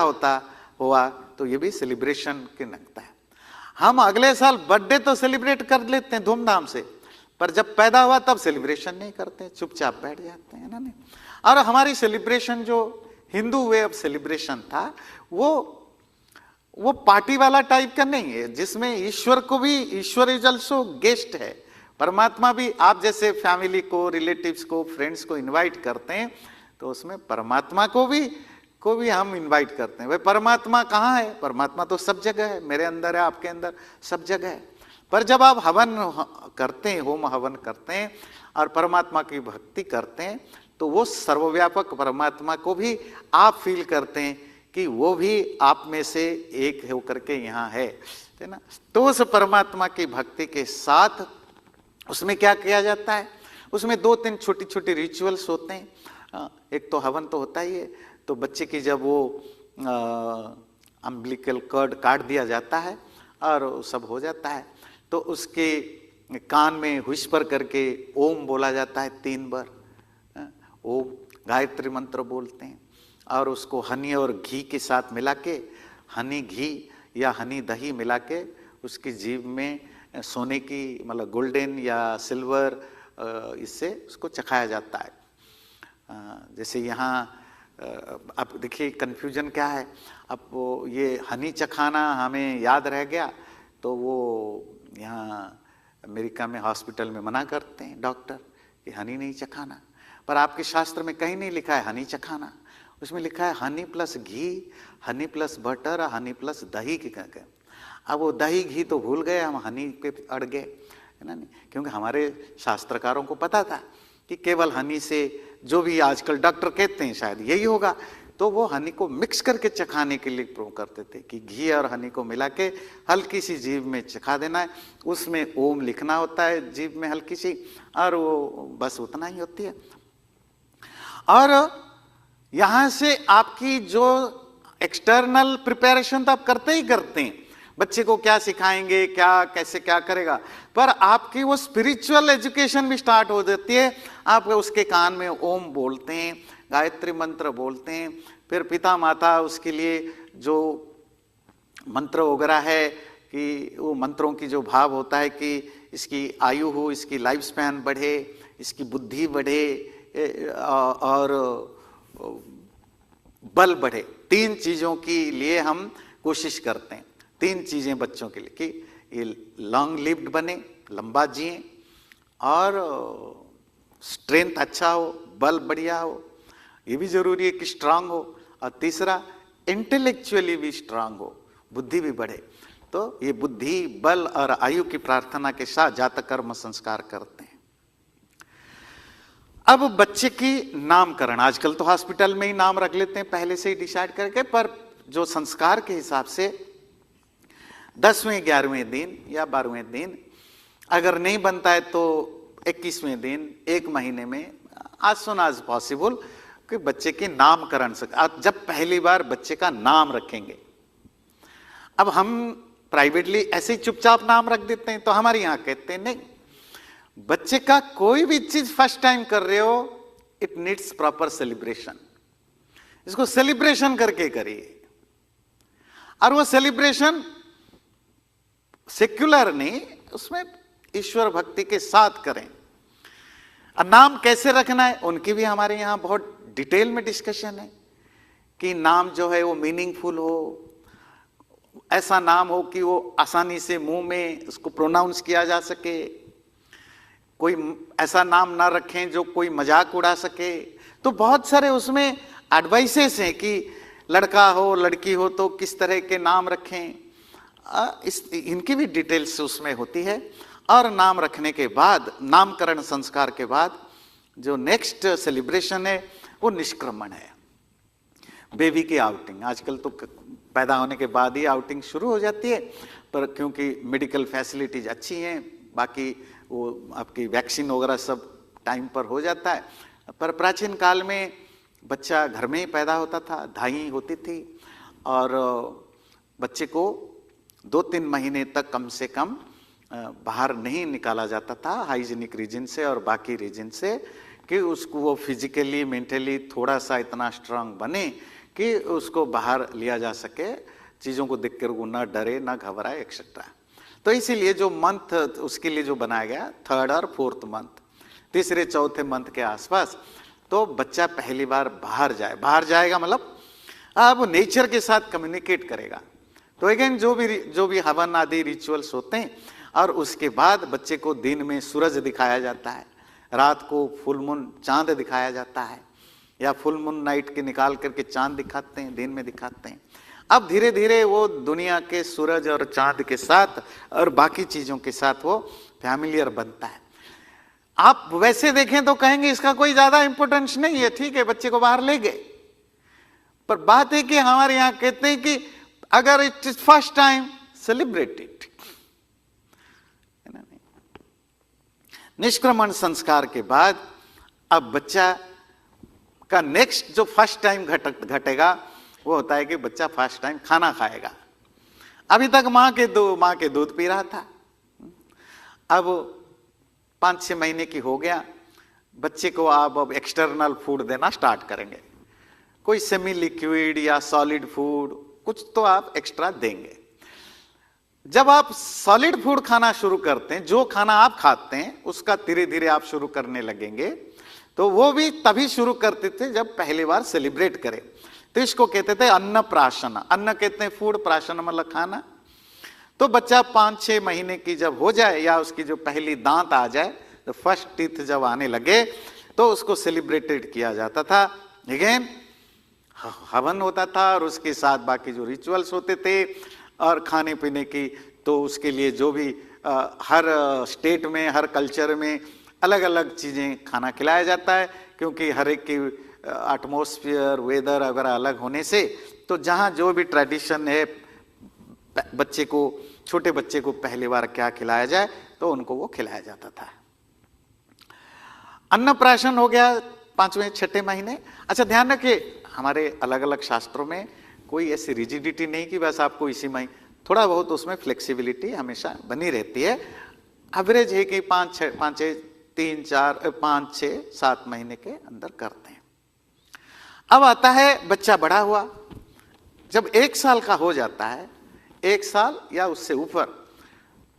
हुआ तो ये भी सेलिब्रेशन के लगता है। हम अगले साल बर्थडे तो सेलिब्रेट कर लेते हैं धूमधाम से, पर जब पैदा हुआ तब सेलिब्रेशन नहीं करते, चुपचाप बैठ जाते हैं ना। नहीं, और हमारी सेलिब्रेशन जो हिंदू वे ऑफ सेलिब्रेशन था वो पार्टी वाला टाइप का नहीं है, जिसमें ईश्वर को भी, ईश्वर इज ऑल्सो गेस्ट है, परमात्मा भी। आप जैसे फैमिली को, रिलेटिव्स को, फ्रेंड्स को इनवाइट करते हैं, तो उसमें परमात्मा को भी हम इनवाइट करते हैं। भाई परमात्मा कहाँ है? परमात्मा तो सब जगह है, मेरे अंदर है, आपके अंदर, सब जगह है। पर जब आप हवन करते हैं, होम हवन करते हैं और परमात्मा की भक्ति करते हैं, तो वो सर्वव्यापक परमात्मा को भी आप फील करते हैं कि वो भी आप में से एक होकर के यहाँ है ना। तो उस परमात्मा की भक्ति के साथ उसमें क्या किया जाता है? उसमें 2-3 छोटी छोटी रिचुअल्स होते हैं। एक तो हवन तो होता ही है, तो बच्चे की जब वो अम्बिलिकल कर्ड काट दिया जाता है और सब हो जाता है, तो उसके कान में व्हिस्पर करके ओम बोला जाता है 3 बार। ओम गायत्री मंत्र बोलते हैं, और उसको हनी और घी के साथ मिला के, हनी घी या हनी दही मिला के उसकी जीभ में सोने की, मतलब गोल्डन या सिल्वर, इससे उसको चखाया जाता है। जैसे यहाँ अब देखिए कन्फ्यूजन क्या है, अब वो ये हनी चखाना हमें याद रह गया, तो वो यहाँ अमेरिका में हॉस्पिटल में मना करते हैं डॉक्टर कि हनी नहीं चखाना, पर आपके शास्त्र में कहीं नहीं लिखा है हनी चखाना, उसमें लिखा है हनी प्लस घी, honey plus butter, honey plus दही के करके। अब वो दही घी तो भूल गए, हम हनी पे अड़ गए, है ना। नहीं, क्योंकि हमारे शास्त्रकारों को पता था कि केवल हनी से, जो भी आजकल डॉक्टर कहते हैं शायद यही होगा, तो वो हनी को मिक्स करके चखाने के लिए प्रो करते थे कि घी और हनी को मिला के हल्की सी जीभ में चखा देना है, उसमें ओम लिखना होता है जीभ में हल्की सी, और वो बस उतना ही होती है। और यहां से आपकी जो एक्सटर्नल प्रिपरेशन तो आप करते ही करते हैं, बच्चे को क्या सिखाएंगे, क्या कैसे क्या करेगा, पर आपकी वो स्पिरिचुअल एजुकेशन भी स्टार्ट हो जाती है। आप उसके कान में ओम बोलते हैं, गायत्री मंत्र बोलते हैं, फिर पिता माता उसके लिए जो मंत्र वगैरह है, कि वो मंत्रों की जो भाव होता है कि इसकी आयु हो, इसकी लाइफ स्पैन बढ़े, इसकी बुद्धि बढ़े और बल बढ़े, 3 चीजों के लिए हम कोशिश करते हैं। 3 चीजें बच्चों के लिए, कि ये लॉन्ग लिव्ड बने, लंबा जिए, और स्ट्रेंथ अच्छा हो, बल बढ़िया हो, ये भी जरूरी है कि स्ट्रांग हो, और तीसरा इंटेलेक्चुअली भी स्ट्रांग हो, बुद्धि भी बढ़े। तो ये बुद्धि, बल और आयु की प्रार्थना के साथ जातक कर्म संस्कार करते हैं। अब बच्चे की नामकरण, आजकल तो हॉस्पिटल में ही नाम रख लेते हैं पहले से ही डिसाइड करके, पर जो संस्कार के हिसाब से 10वें 11वें दिन या 12वें दिन, अगर नहीं बनता है तो 21वें दिन, 1 महीने में, as soon as possible, कि बच्चे के नामकरण से, आप जब पहली बार बच्चे का नाम रखेंगे। अब हम प्राइवेटली ऐसे ही चुपचाप नाम रख देते हैं, तो हमारे यहाँ कहते हैं नहीं, बच्चे का कोई भी चीज फर्स्ट टाइम कर रहे हो, इट नीड्स प्रॉपर सेलिब्रेशन। इसको सेलिब्रेशन करके करिए। और वो सेलिब्रेशन सेक्युलर नहीं, उसमें ईश्वर भक्ति के साथ करें। और नाम कैसे रखना है उनकी भी हमारे यहां बहुत डिटेल में डिस्कशन है कि नाम जो है वो मीनिंगफुल हो, ऐसा नाम हो कि वो आसानी से मुंह में उसको प्रोनाउंस किया जा सके। कोई ऐसा नाम ना रखें जो कोई मजाक उड़ा सके। तो बहुत सारे उसमें एडवाइसेस हैं कि लड़का हो लड़की हो तो किस तरह के नाम रखें, इनकी भी डिटेल्स उसमें होती है। और नाम रखने के बाद, नामकरण संस्कार के बाद जो नेक्स्ट सेलिब्रेशन है वो निष्क्रमण है, बेबी की आउटिंग। आजकल तो पैदा होने के बाद ही आउटिंग शुरू हो जाती है, पर क्योंकि मेडिकल फैसिलिटीज अच्छी हैं, बाकी वो आपकी वैक्सीन वगैरह सब टाइम पर हो जाता है। पर प्राचीन काल में बच्चा घर में ही पैदा होता था, धाई होती थी, और बच्चे को 2-3 महीने तक कम से कम बाहर नहीं निकाला जाता था हाइजीनिक रीजन से और बाकी रीजन से, कि उसको वो फिजिकली मेंटली थोड़ा सा इतना स्ट्रांग बने कि उसको बाहर लिया जा सके, चीज़ों को देखकर वो ना डरे ना घबराए एक्सेट्रा। तो इसीलिए जो मंथ उसके लिए जो बनाया गया 3rd और 4th मंथ, 3रे-4थे मंथ के आसपास, तो बच्चा पहली बार बाहर जाए। बाहर जाएगा मतलब अब नेचर के साथ कम्युनिकेट करेगा। तो अगेन जो भी हवन आदि रिचुअल्स होते हैं, और उसके बाद बच्चे को दिन में सूरज दिखाया जाता है, रात को फुल मून चांद दिखाया जाता है, या फुल मून नाइट के निकाल करके चांद दिखाते हैं, दिन में दिखाते हैं। अब धीरे धीरे वो दुनिया के सूरज और चांद के साथ और बाकी चीजों के साथ वो फैमिलियर बनता है। आप वैसे देखें तो कहेंगे इसका कोई ज्यादा इंपॉर्टेंस नहीं है, ठीक है बच्चे को बाहर ले गए, पर बात है कि हमारे यहां कहते हैं कि अगर it is first time celebrate it. निष्क्रमण संस्कार के बाद अब बच्चा का नेक्स्ट जो फर्स्ट टाइम घटेगा वो होता है कि बच्चा फर्स्ट टाइम खाना खाएगा। अभी तक मां के दूध पी रहा था, अब 5-6 महीने की हो गया, बच्चे को आप अब एक्सटर्नल फूड देना स्टार्ट करेंगे। कोई सेमी लिक्विड या सॉलिड फूड कुछ तो आप एक्स्ट्रा देंगे। जब आप सॉलिड फूड खाना शुरू करते हैं, जो खाना आप खाते हैं उसका धीरे धीरे आप शुरू करने लगेंगे, तो वो भी तभी शुरू करते थे जब पहली बार सेलिब्रेट करें। तो इसको कहते थे अन्न प्राशन। अन्न कहते हैं फूड, प्राशन मतलब खाना। तो बच्चा 5-6 महीने की जब हो जाए, या उसकी जो पहली दांत आ जाए, तो फर्स्ट टीथ जब आने लगे, तो उसको सेलिब्रेटेड किया जाता था। अगेन हवन होता था और उसके साथ बाकी जो रिचुअल्स होते थे और खाने पीने की, तो उसके लिए जो भी हर स्टेट में हर कल्चर में अलग अलग चीज़ें खाना खिलाया जाता है, क्योंकि हर एक की एटमॉस्फेयर वेदर वगैरह अलग होने से, तो जहाँ जो भी ट्रेडिशन है बच्चे को, छोटे बच्चे को पहली बार क्या खिलाया जाए तो उनको वो खिलाया जाता था। अन्नप्राशन हो गया 5वें-6ठे महीने। अच्छा ध्यान रखिए, हमारे अलग अलग शास्त्रों में कोई ऐसी रिजिडिटी नहीं कि बस आपको इसी महीने, थोड़ा बहुत उसमें फ्लेक्सिबिलिटी हमेशा बनी रहती है। एवरेज है कि 5-6-7 महीने के अंदर करते हैं। अब आता है बच्चा बड़ा हुआ, जब 1 साल का हो जाता है, 1 साल या उससे ऊपर,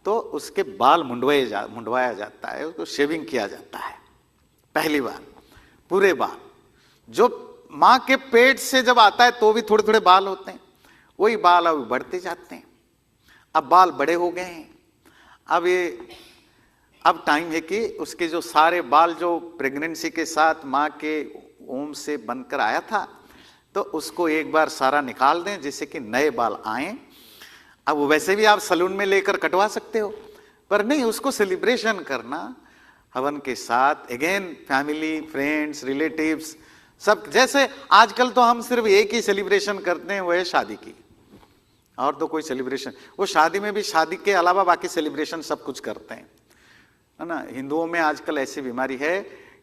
तो उसके बाल मुंडवाया जाता है, उसको शेविंग किया जाता है पहली बार, पूरे बाल। जो मां के पेट से जब आता है तो भी थोड़े थोड़े बाल होते हैं, वही बाल अब बढ़ते जाते हैं। अब बाल बड़े हो गए हैं, अब टाइम है कि उसके जो सारे बाल जो प्रेगनेंसी के साथ मां के ओम से बनकर आया था, तो उसको एक बार सारा निकाल दें जिससे कि नए बाल आए। अब वैसे भी आप सलून में लेकर कटवा सकते हो, पर नहीं, उसको सेलिब्रेशन करना हवन के साथ, अगेन फैमिली, फ्रेंड्स, रिलेटिव्स सब। जैसे आजकल तो हम सिर्फ एक ही सेलिब्रेशन करते हैं, वो है शादी की, और तो कोई सेलिब्रेशन, वो शादी में भी शादी के अलावा बाकी सेलिब्रेशन सब कुछ करते हैं, है ना। हिंदुओं में आजकल ऐसी बीमारी है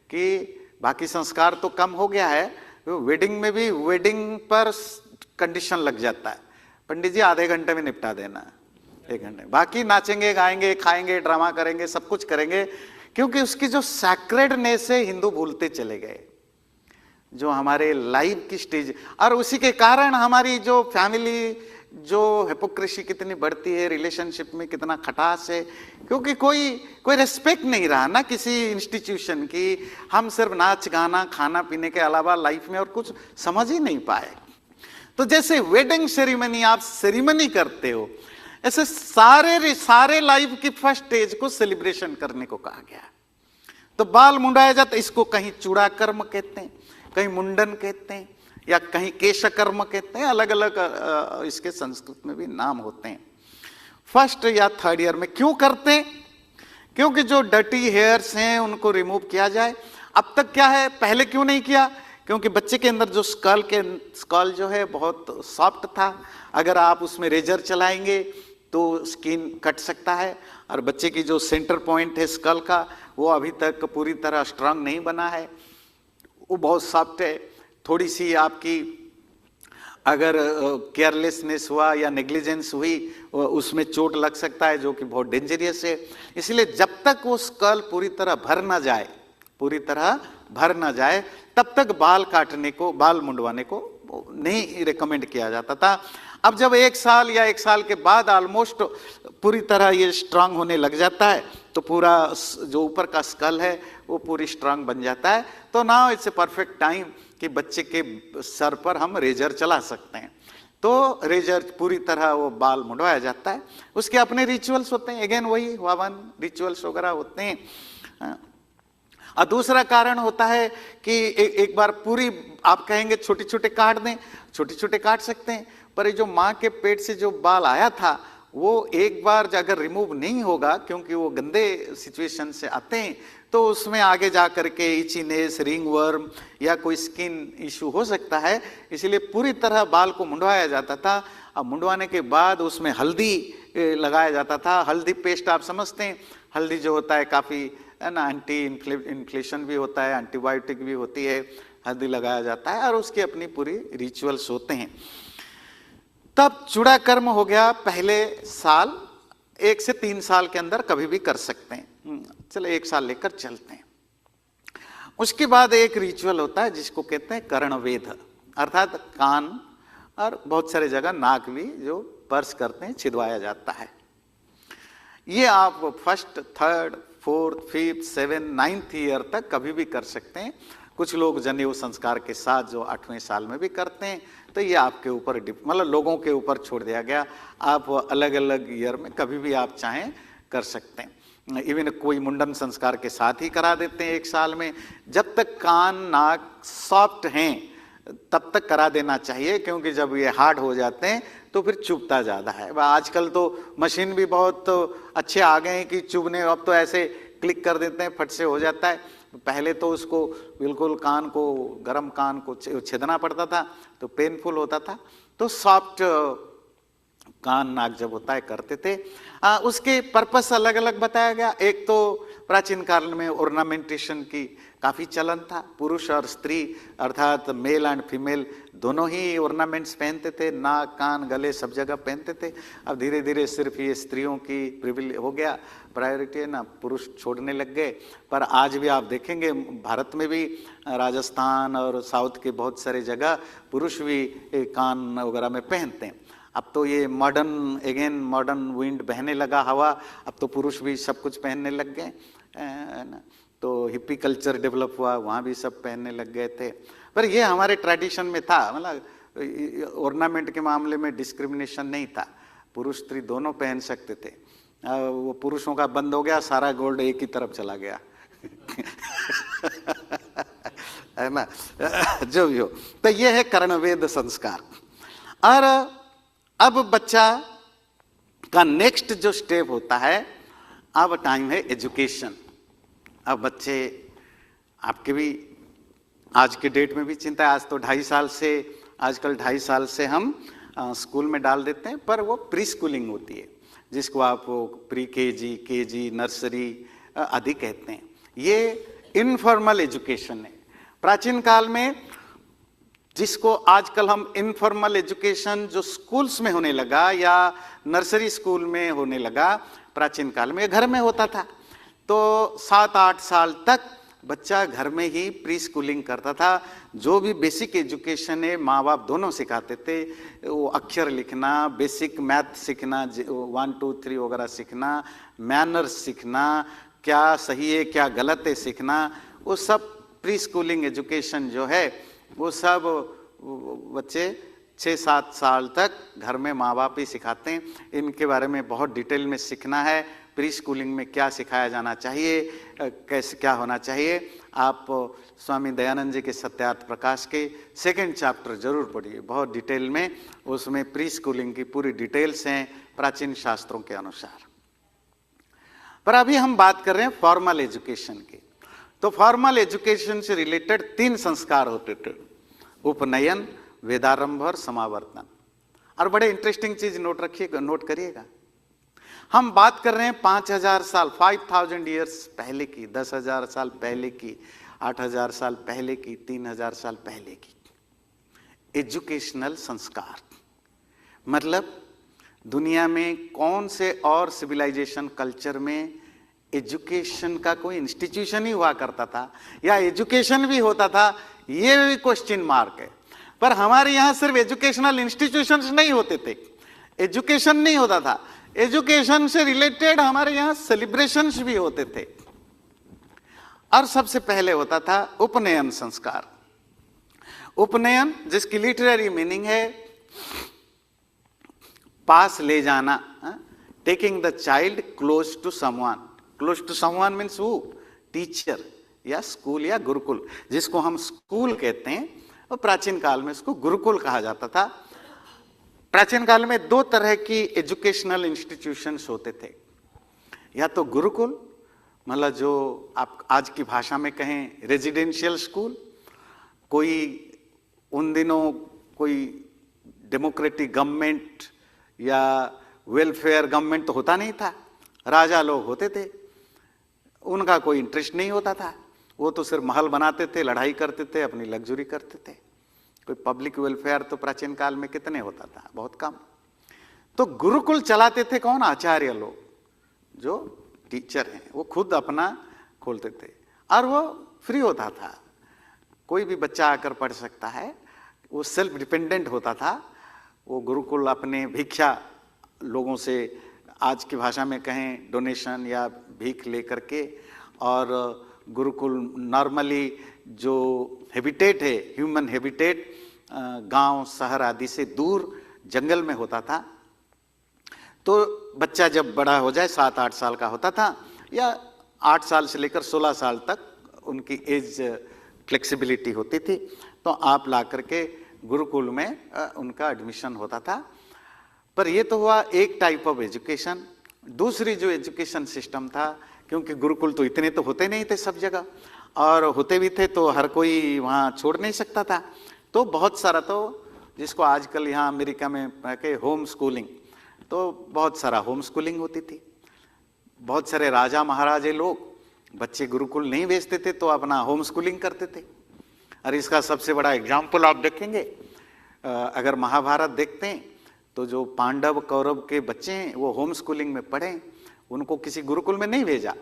कि बाकी संस्कार तो कम हो गया है, वेडिंग में भी वेडिंग पर कंडीशन लग जाता है, पंडित जी आधे घंटे में निपटा देना, 1 घंटे, बाकी नाचेंगे, गाएंगे, खाएंगे, ड्रामा करेंगे, सब कुछ करेंगे, क्योंकि उसकी जो सैक्रेडनेस है हिंदू भूलते चले गए। जो हमारे लाइफ की स्टेज, और उसी के कारण हमारी जो फैमिली जो हिपोक्रेसी कितनी बढ़ती है, रिलेशनशिप में कितना खटास है, क्योंकि कोई रेस्पेक्ट नहीं रहा ना किसी इंस्टीट्यूशन की। हम सिर्फ नाच गाना खाना पीने के अलावा लाइफ में और कुछ समझ ही नहीं पाए। तो जैसे वेडिंग सेरेमनी आप सेरेमनी करते हो, ऐसे सारे लाइफ की फर्स्ट स्टेज को सेलिब्रेशन करने को कहा गया। तो बाल मुंडाया जाता, इसको कहीं चूड़ा कर्म कहते हैं, कहीं मुंडन कहते हैं, या कहीं केश कर्म कहते हैं, अलग अलग इसके संस्कृत में भी नाम होते हैं। फर्स्ट या थर्ड ईयर में क्यों करते हैं? क्योंकि जो डर्टी हेयर्स हैं उनको रिमूव किया जाए। अब तक क्या है, पहले क्यों नहीं किया? क्योंकि बच्चे के अंदर जो स्कल जो है बहुत सॉफ्ट था, अगर आप उसमें रेजर चलाएंगे तो स्किन कट सकता है, और बच्चे की जो सेंटर पॉइंट है स्कल का वो अभी तक पूरी तरह स्ट्रांग नहीं बना है, वो बहुत सॉफ्ट है। थोड़ी सी आपकी अगर केयरलेसनेस हुआ या नेग्लिजेंस हुई उसमें चोट लग सकता है, जो कि बहुत डेंजरियस है। इसलिए जब तक वो स्कल पूरी तरह भर ना जाए तब तक बाल मुंडवाने को नहीं रिकमेंड किया जाता था। अब जब 1 साल या 1 साल के बाद ऑलमोस्ट पूरी तरह ये स्ट्रांग होने लग जाता है, तो पूरा जो ऊपर का स्कल है वो पूरी स्ट्रांग बन जाता है। तो now it's a perfect time कि बच्चे के सर पर हम रेजर चला सकते हैं। तो रेजर पूरी तरह वो बाल मुंडवाया जाता है, उसके अपने रिचुअल्स होते हैं, अगेन वही हवन रिचुअल्स वगैरह होते हैं। और दूसरा कारण होता है कि एक बार पूरी आप कहेंगे छोटे छोटे काट दें, छोटे छोटे काट सकते हैं, पर ये जो माँ के पेट से जो बाल आया था वो एक बार अगर रिमूव नहीं होगा, क्योंकि वो गंदे सिचुएशन से आते हैं, तो उसमें आगे जा करके इचीनेस, रिंग वर्म या कोई स्किन इशू हो सकता है। इसलिए पूरी तरह बाल को मुंडवाया जाता था। अब मुंडवाने के बाद उसमें हल्दी लगाया जाता था। हल्दी पेस्ट आप समझते हैं, हल्दी जो होता है काफ़ी है ना, एंटी इन्फ्लेशन भी होता है, एंटीबायोटिक भी होती है, हल्दी लगाया जाता है और उसकी अपनी पूरी रिचुअल्स होते हैं। तब चूड़ा कर्म हो गया पहले साल, 1 से 3 साल के अंदर कभी भी कर सकते हैं। चलो 1 साल लेकर चलते हैं। उसके बाद एक रिचुअल होता है जिसको कहते हैं कर्णवेध, अर्थात कान और बहुत सारे जगह नाक भी जो पर्स करते हैं छिदवाया जाता है। ये आप 1st, 3rd, 4th, 5th, 7th, 9th year तक कभी भी कर सकते हैं। कुछ लोग जनेऊ संस्कार के साथ जो 8वें साल में भी करते हैं। तो ये आपके ऊपर मतलब लोगों के ऊपर छोड़ दिया गया, आप अलग अलग ईयर में कभी भी आप चाहें कर सकते हैं। इवन कोई मुंडन संस्कार के साथ ही करा देते हैं 1 साल में। जब तक कान नाक सॉफ्ट हैं तब तक करा देना चाहिए, क्योंकि जब ये हार्ड हो जाते हैं तो फिर चुभता ज़्यादा है। आजकल तो मशीन भी बहुत अच्छे आ गए हैं कि चुभने, अब तो ऐसे क्लिक कर देते हैं, फट से हो जाता है। पहले तो उसको बिल्कुल कान को, गर्म कान को छेदना पड़ता था, तो पेनफुल होता था। तो सॉफ्ट कान नाक जब होता है करते थे। उसके पर्पस अलग अलग बताया गया। एक तो प्राचीन काल में ऑर्नामेंटेशन की काफ़ी चलन था, पुरुष और स्त्री अर्थात मेल एंड फीमेल दोनों ही ऑर्नामेंट्स पहनते थे, नाक कान गले सब जगह पहनते थे। अब धीरे धीरे सिर्फ ये स्त्रियों की प्रिविलेज हो गया, प्रायोरिटी है ना, पुरुष छोड़ने लग गए। पर आज भी आप देखेंगे भारत में भी राजस्थान और साउथ के बहुत सारे जगह पुरुष भी कान वगैरह में पहनते हैं। अब तो ये मॉडर्न विंड बहने लगा हवा, अब तो पुरुष भी सब कुछ पहनने लग गए ना। तो हिप्पी कल्चर डेवलप हुआ, वहाँ भी सब पहनने लग गए थे। पर ये हमारे ट्रेडिशन में था, मतलब ऑर्नामेंट के मामले में डिस्क्रिमिनेशन नहीं था, पुरुष स्त्री दोनों पहन सकते थे। वो पुरुषों का बंद हो गया, सारा गोल्ड एक ही तरफ चला गया है ना, जो भी हो। तो ये है कर्णवेद संस्कार। और अब बच्चा का नेक्स्ट जो स्टेप होता है, अब टाइम है एजुकेशन। अब बच्चे आपके भी आज के डेट में भी चिंता है, आज तो 2.5 साल से, आजकल 2.5 साल से हम स्कूल में डाल देते हैं, पर वो प्री स्कूलिंग होती है, जिसको आप प्री केजी, नर्सरी आदि कहते हैं। ये इनफॉर्मल एजुकेशन है। प्राचीन काल में जिसको आजकल हम इनफॉर्मल एजुकेशन जो स्कूल्स में होने लगा या नर्सरी स्कूल में होने लगा, प्राचीन काल में घर में होता था। तो 7-8 साल तक बच्चा घर में ही प्री स्कूलिंग करता था। जो भी बेसिक एजुकेशन है माँ बाप दोनों सिखाते थे, वो अक्षर लिखना, बेसिक मैथ सीखना, 1 2 3 वगैरह सीखना, मैनर्स सीखना, क्या सही है क्या गलत है सीखना, वो सब प्री स्कूलिंग एजुकेशन जो है वो सब बच्चे 6-7 साल तक घर में माँ बाप ही सिखाते हैं। इनके बारे में बहुत डिटेल में सीखना है, प्री स्कूलिंग में क्या सिखाया जाना चाहिए, कैसे क्या होना चाहिए। आप स्वामी दयानंद जी के सत्यार्थ प्रकाश के 2nd चैप्टर जरूर पढ़िए, बहुत डिटेल में उसमें प्री स्कूलिंग की पूरी डिटेल्स हैं प्राचीन शास्त्रों के अनुसार। पर अभी हम बात कर रहे हैं फॉर्मल एजुकेशन की। तो फॉर्मल एजुकेशन से रिलेटेड 3 संस्कार होते थे, उपनयन, वेदारंभ और समावर्तन। और बड़े इंटरेस्टिंग चीज नोट रखिएगा, नोट करिएगा, हम बात कर रहे हैं 5000 साल 5000 ईयर्स पहले की, 10,000 साल पहले की, 8,000 साल पहले की, 3,000 साल पहले की एजुकेशनल संस्कार। मतलब दुनिया में कौन से और सिविलाइजेशन कल्चर में एजुकेशन का कोई इंस्टीट्यूशन ही हुआ करता था या एजुकेशन भी होता था, ये भी क्वेश्चन मार्क है। पर हमारे यहां सिर्फ एजुकेशनल इंस्टीट्यूशंस नहीं होते थे, एजुकेशन नहीं होता था, एजुकेशन से रिलेटेड हमारे यहां सेलिब्रेशंस भी होते थे। और सबसे पहले होता था उपनयन संस्कार। उपनयन जिसकी लिटरेरी मीनिंग है पास ले जाना, taking the child close to someone. Close to someone means वो टीचर या स्कूल या गुरुकुल, जिसको हम स्कूल कहते हैं, और प्राचीन काल में इसको गुरुकुल कहा जाता था। प्राचीन काल में 2 तरह की एजुकेशनल इंस्टीट्यूशंस होते थे, या तो गुरुकुल, मतलब जो आप आज की भाषा में कहें रेजिडेंशियल स्कूल। कोई उन दिनों कोई डेमोक्रेटिक गवर्नमेंट या वेलफेयर गवर्नमेंट तो होता नहीं था, राजा लोग होते थे, उनका कोई इंटरेस्ट नहीं होता था, वो तो सिर्फ महल बनाते थे, लड़ाई करते थे, अपनी लग्जरी करते थे। कोई पब्लिक वेलफेयर तो प्राचीन काल में कितने होता था, बहुत कम। तो गुरुकुल चलाते थे कौन? आचार्य लोग, जो टीचर हैं, वो खुद अपना खोलते थे और वो फ्री होता था, कोई भी बच्चा आकर पढ़ सकता है, वो सेल्फ डिपेंडेंट होता था। वो गुरुकुल अपने भिक्षा लोगों से, आज की भाषा में कहें डोनेशन या भीख लेकर के, और गुरुकुल नॉर्मली जो हैबिटेट है, ह्यूमन हैबिटेट, गांव शहर आदि से दूर जंगल में होता था। तो बच्चा जब बड़ा हो जाए 7-8 साल का होता था, या 8 साल से लेकर 16 साल तक उनकी एज फ्लेक्सिबिलिटी होती थी, तो आप ला करके गुरुकुल में उनका एडमिशन होता था। पर ये तो हुआ एक टाइप ऑफ एजुकेशन। दूसरी जो एजुकेशन सिस्टम था, क्योंकि गुरुकुल तो इतने तो होते नहीं थे सब जगह, और होते भी थे तो हर कोई वहाँ छोड़ नहीं सकता था, तो बहुत सारा, तो जिसको आजकल यहाँ अमेरिका में के होम स्कूलिंग, तो बहुत सारा होम स्कूलिंग होती थी। बहुत सारे राजा महाराजे लोग बच्चे गुरुकुल नहीं भेजते थे तो अपना होम स्कूलिंग करते थे। और इसका सबसे बड़ा एग्जाम्पल आप देखेंगे, अगर महाभारत देखते हैं तो जो पांडव कौरव के बच्चे हैं वो होम स्कूलिंग में पढ़े, उनको किसी गुरुकुल में नहीं भेजा,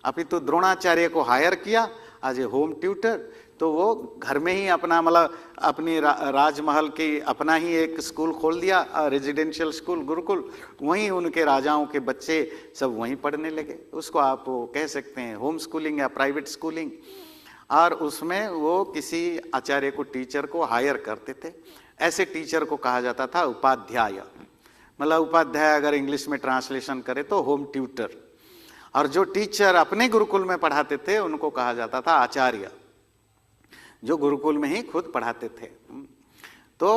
अभी तो द्रोणाचार्य को हायर किया एज ए होम ट्यूटर, तो वो घर में ही अपना, मतलब अपनी राजमहल की अपना ही एक स्कूल खोल दिया, रेजिडेंशियल स्कूल गुरुकुल, वहीं उनके राजाओं के बच्चे सब वहीं पढ़ने लगे। उसको आप कह सकते हैं होम स्कूलिंग या प्राइवेट स्कूलिंग। और उसमें वो किसी आचार्य को, टीचर को हायर करते थे। ऐसे टीचर को कहा जाता था उपाध्याय, मतलब उपाध्याय अगर इंग्लिश में ट्रांसलेशन करे तो होम ट्यूटर। और जो टीचर अपने गुरुकुल में पढ़ाते थे उनको कहा जाता था आचार्य, जो गुरुकुल में ही खुद पढ़ाते थे। तो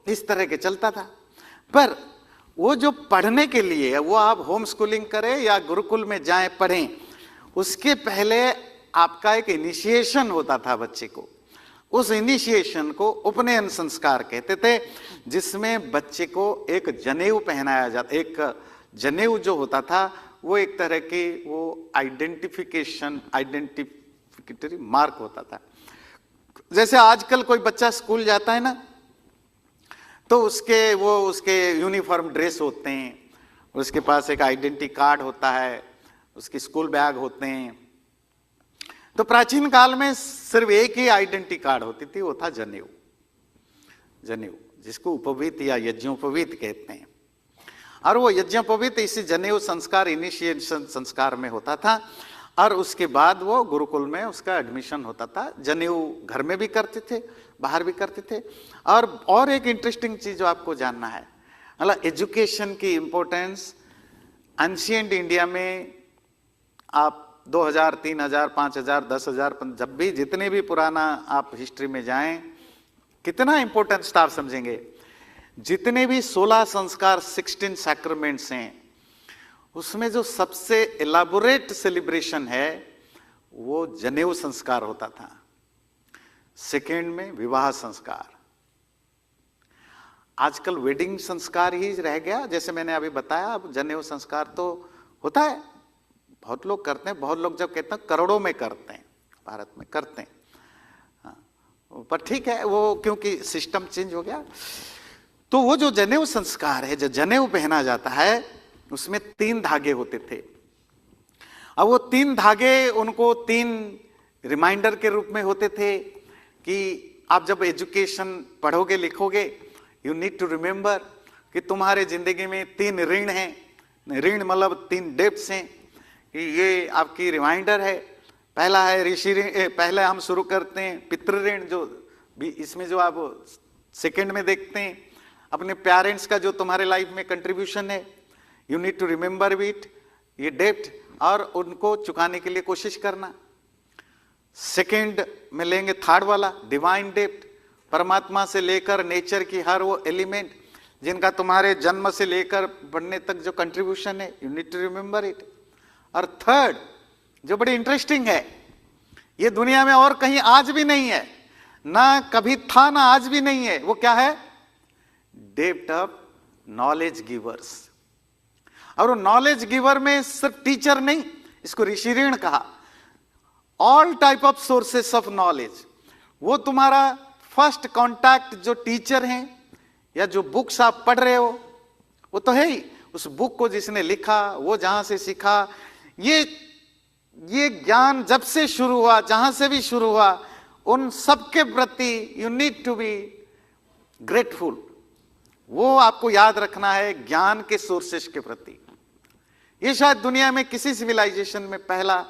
इस तरह के चलता था। पर वो जो पढ़ने के लिए, वो आप होम स्कूलिंग करें या गुरुकुल में जाएं पढ़ें, उसके पहले आपका एक इनिशिएशन होता था बच्चे को। उस इनिशिएशन को उपनयन संस्कार कहते थे, जिसमें बच्चे को एक जनेऊ पहनाया जाता। एक जनेऊ जो होता था वो एक तरह की वो आइडेंटिफिकेटरी मार्क होता था। जैसे आजकल कोई बच्चा स्कूल जाता है ना, तो उसके यूनिफॉर्म ड्रेस होते हैं, उसके पास एक आइडेंटिटी कार्ड होता है, उसके स्कूल बैग होते हैं, तो प्राचीन काल में सिर्फ एक ही आइडेंटिटी कार्ड होती थी, वो था जनेऊ। जनेऊ जिसको उपवीत या यज्ञोपवीत कहते हैं। और वो यज्ञोपवीत इसी जनेऊ संस्कार, इनिशिएशन संस्कार में होता था। और उसके बाद वो गुरुकुल में उसका एडमिशन होता था। जनेऊ घर में भी करते थे, बाहर भी करते थे। और एक इंटरेस्टिंग चीज जो आपको जानना है, मतलब एजुकेशन की इंपॉर्टेंस एंशिएंट इंडिया में आप 2000, 3000, 5000, 10,000, जब भी जितने भी पुराना आप हिस्ट्री में जाएं, कितना इंपॉर्टेंस आप समझेंगे। जितने भी 16 संस्कार, 16 सैक्रामेंट्स हैं, उसमें जो सबसे एलाबोरेट सेलिब्रेशन है वो जनेऊ संस्कार होता था। सेकेंड में विवाह संस्कार। आजकल वेडिंग संस्कार ही रह गया, जैसे मैंने अभी बताया। अब जनेऊ संस्कार तो होता है, बहुत लोग करते हैं। बहुत लोग जब कहते हैं करोड़ों में करते हैं, भारत में करते हैं, हाँ। पर ठीक है, वो क्योंकि सिस्टम चेंज हो गया। तो वो जो जनेऊ संस्कार है, जो जनेऊ पहना जाता है, उसमें 3 धागे होते थे। अब वो 3 धागे उनको 3 रिमाइंडर के रूप में होते थे कि आप जब एजुकेशन पढ़ोगे, लिखोगे, यू नीड टू रिमेंबर कि तुम्हारे जिंदगी में 3 ऋण हैं। ऋण मतलब 3 डेब्ट्स हैं, कि ये आपकी रिमाइंडर है। पहला है ऋषि ऋण। पहले हम शुरू करते हैं पितृ ऋण, जो भी इसमें जो आप सेकंड में देखते हैं, अपने पेरेंट्स का जो तुम्हारे लाइफ में कंट्रीब्यूशन है, you need to remember it, ये डेब्ट, और उनको चुकाने के लिए कोशिश करना। सेकंड में लेंगे थर्ड वाला डिवाइन डेब्ट, परमात्मा से लेकर नेचर की हर वो एलिमेंट जिनका तुम्हारे जन्म से लेकर बढ़ने तक जो कंट्रीब्यूशन है, you need to remember it. और थर्ड जो बड़ी इंटरेस्टिंग है, ये दुनिया में और कहीं आज भी नहीं है, ना कभी था, ना आज भी नहीं है। वो क्या है? डेब्ट ऑफ नॉलेज गिवर्स। और वो नॉलेज गिवर में सिर्फ टीचर नहीं, इसको ऋषि ऋण कहा। All type of sources of knowledge. वो तुम्हारा फर्स्ट कांटेक्ट जो टीचर हैं या जो बुक्स आप पढ़ रहे हो, वो तो है ही। उस बुक को जिसने लिखा, वो जहां से सीखा, ये ज्ञान जब से शुरू हुआ, जहां से भी शुरू हुआ, उन सबके प्रति you need to be grateful. वो आपको याद रखना है ज्ञान के सोर्सेस के प्रति। ये शायद दुनिया में किसी सिविलाइजेशन में पहला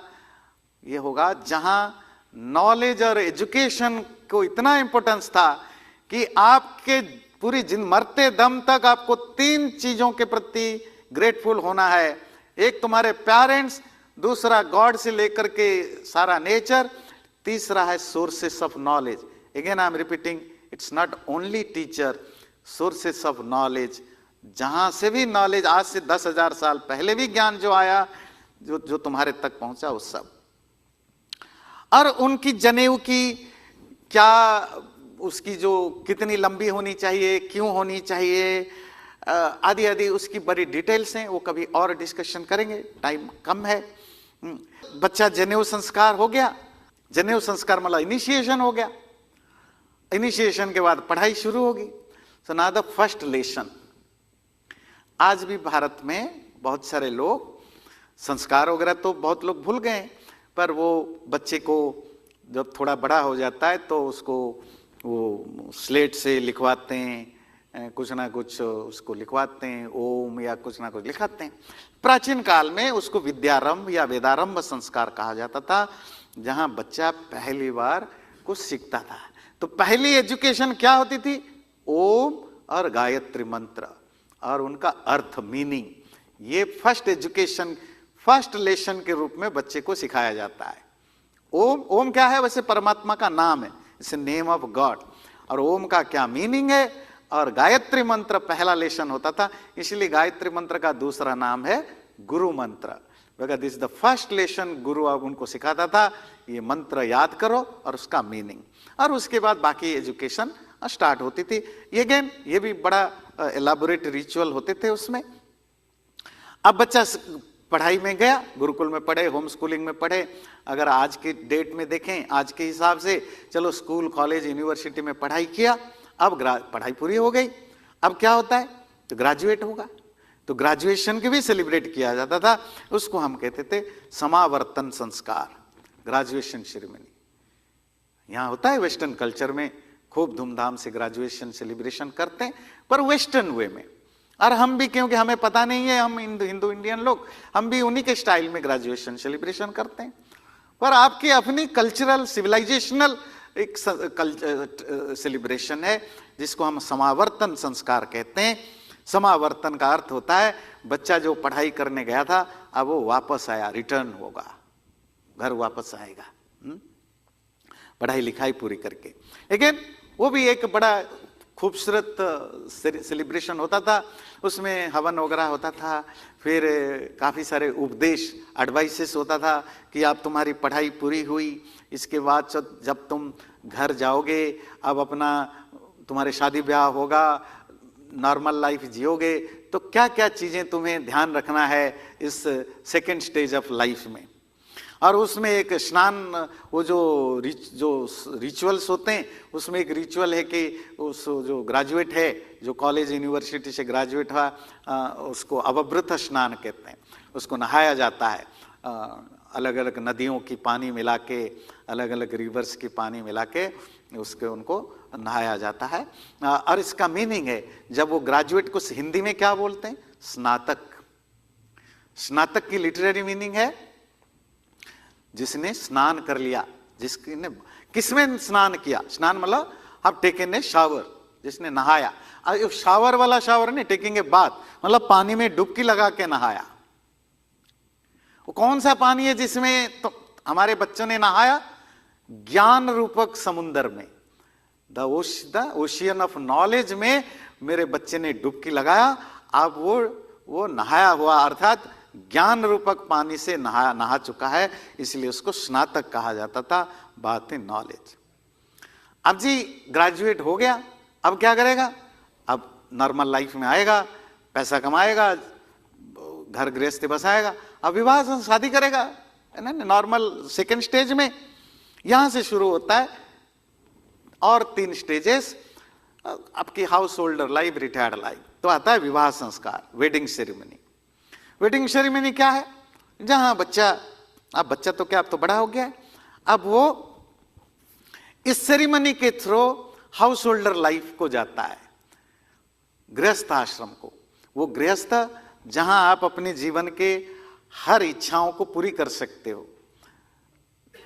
ये होगा जहां नॉलेज और एजुकेशन को इतना इंपॉर्टेंस था कि आपके पूरी मरते दम तक आपको 3 चीजों के प्रति ग्रेटफुल होना है। एक तुम्हारे पेरेंट्स, दूसरा गॉड से लेकर के सारा नेचर, तीसरा है sources of knowledge. Again I am repeating, it's not only teacher, sources of knowledge. जहां से भी नॉलेज, आज से 10,000 साल पहले भी ज्ञान जो आया, जो तुम्हारे तक पहुंचा, वो सब। और उनकी जनेऊ की क्या, उसकी जो कितनी लंबी होनी चाहिए, क्यों होनी चाहिए, आदि आदि उसकी बड़ी डिटेल्स हैं, वो कभी और डिस्कशन करेंगे, टाइम कम है। बच्चा जनेऊ संस्कार हो गया। जनेऊ संस्कार मतलब इनिशिएशन हो गया। इनिशिएशन के बाद पढ़ाई शुरू होगी। So now the first lesson. आज भी भारत में बहुत सारे लोग संस्कार वगैरह तो बहुत लोग भूल गए, पर वो बच्चे को जब थोड़ा बड़ा हो जाता है तो उसको वो स्लेट से लिखवाते हैं, कुछ ना कुछ उसको लिखवाते हैं, ओम या कुछ ना कुछ लिखाते हैं। प्राचीन काल में उसको विद्यारंभ या वेदारंभ संस्कार कहा जाता था, जहां बच्चा पहली बार कुछ सीखता था। तो पहली एजुकेशन क्या होती थी? ओम और गायत्री मंत्र और उनका अर्थ, मीनिंग। ये फर्स्ट एजुकेशन, फर्स्ट लेसन के रूप में बच्चे को सिखाया जाता है। ओम, ओम क्या है? वैसे परमात्मा का नाम है, इट्स नेम ऑफ गॉड। और ओम का क्या मीनिंग है? और गायत्री मंत्र पहला लेसन होता था, इसलिए गायत्री मंत्र का दूसरा नाम है गुरु मंत्र। Because this is the first lesson. गुरु अब उनको सिखाता था, ये मंत्र याद करो और उसका मीनिंग। और उसके बाद बाकी एजुकेशन स्टार्ट होती थी। ये अगेन ये भी बड़ा एलाबोरेट रिचुअल होते थे उसमें। अब बच्चा पढ़ाई में गया, गुरुकुल में पढ़े, होम स्कूलिंग में पढ़े। अगर आज की डेट में देखें, आज के हिसाब से, चलो स्कूल, कॉलेज, यूनिवर्सिटी में पढ़ाई किया, अब पढ़ाई पूरी हो गई। अब क्या होता है? तो ग्रेजुएट होगा। तो ग्रेजुएशन की भी सेलिब्रेट किया जाता था, उसको हम कहते थे समावर्तन संस्कार। ग्रेजुएशन सेरेमनी यहाँ होता है। वेस्टर्न कल्चर में खूब धूमधाम से ग्रेजुएशन सेलिब्रेशन करते हैं, पर वेस्टर्न वे में। और हम भी, क्योंकि हमें पता नहीं है, हम हिंदू इंडियन लोग, हम भी उन्हीं के स्टाइल में ग्रेजुएशन सेलिब्रेशन करते हैं। पर आपकी अपनी कल्चरल सिविलाइजेशनल एक सेलिब्रेशन है जिसको हम समावर्तन संस्कार कहते हैं। समावर्तन का अर्थ होता है बच्चा जो पढ़ाई करने गया था अब वो वापस आया, रिटर्न होगा, घर वापस आएगा पढ़ाई लिखाई पूरी करके। लेकिन वो भी एक बड़ा खूबसूरत सेलिब्रेशन होता था, उसमें हवन वगैरह होता था, फिर काफ़ी सारे उपदेश एडवाइसेस होता था कि आप तुम्हारी पढ़ाई पूरी हुई, इसके बाद जब तुम घर जाओगे अब अपना तुम्हारे शादी ब्याह होगा, नॉर्मल लाइफ जियोगे, तो क्या क्या चीज़ें तुम्हें ध्यान रखना है इस सेकेंड स्टेज ऑफ लाइफ में। और उसमें एक स्नान, वो जो रिचुअल्स होते हैं उसमें एक रिचुअल है कि उस जो ग्रेजुएट है, जो कॉलेज यूनिवर्सिटी से ग्रेजुएट हुआ, उसको अवभृत स्नान कहते हैं, उसको नहाया जाता है। अलग अलग नदियों की पानी मिला के, अलग अलग रिवर्स की पानी मिला के उनको नहाया जाता है। और इसका मीनिंग है, जब वो ग्रेजुएट को हिंदी में क्या बोलते हैं, स्नातक। स्नातक की लिटरेरी मीनिंग है जिसने स्नान कर लिया, जिसने किसमें स्नान किया, स्नान मतलब आप टेकिंग ए शावर, जिसने नहाया। शावर वाला शावर नहीं, टेकिंग ए बाथ मतलब पानी में डुबकी लगा के नहाया। वो कौन सा पानी है जिसमें तो हमारे बच्चों ने नहाया, ज्ञान रूपक समुद्र में, द ओशियन ऑफ नॉलेज में मेरे बच्चे ने डुबकी लगाया। अब वो नहाया हुआ अर्थात ज्ञान रूपक पानी से नहा चुका है, इसलिए उसको स्नातक कहा जाता था, बात है नॉलेज। अब जी ग्रेजुएट हो गया, अब क्या करेगा, अब नॉर्मल लाइफ में आएगा, पैसा कमाएगा, घर गृहस्थी बसाएगा, अब विवाह शादी करेगा, है ना, नॉर्मल सेकेंड स्टेज में। यहां से शुरू होता है और 3 स्टेजेस, आपकी house holder life, retired life, तो आता है विवाह संस्कार, वेडिंग सेरेमनी। वेडिंग सेरेमनी क्या है, जहां बच्चा, अब बच्चा तो क्या, अब तो बड़ा हो गया है, अब वो इस सेरेमनी के थ्रू हाउस होल्डर लाइफ को जाता है, गृहस्थ आश्रम को। वो गृहस्थ जहां आप अपने जीवन के हर इच्छाओं को पूरी कर सकते हो।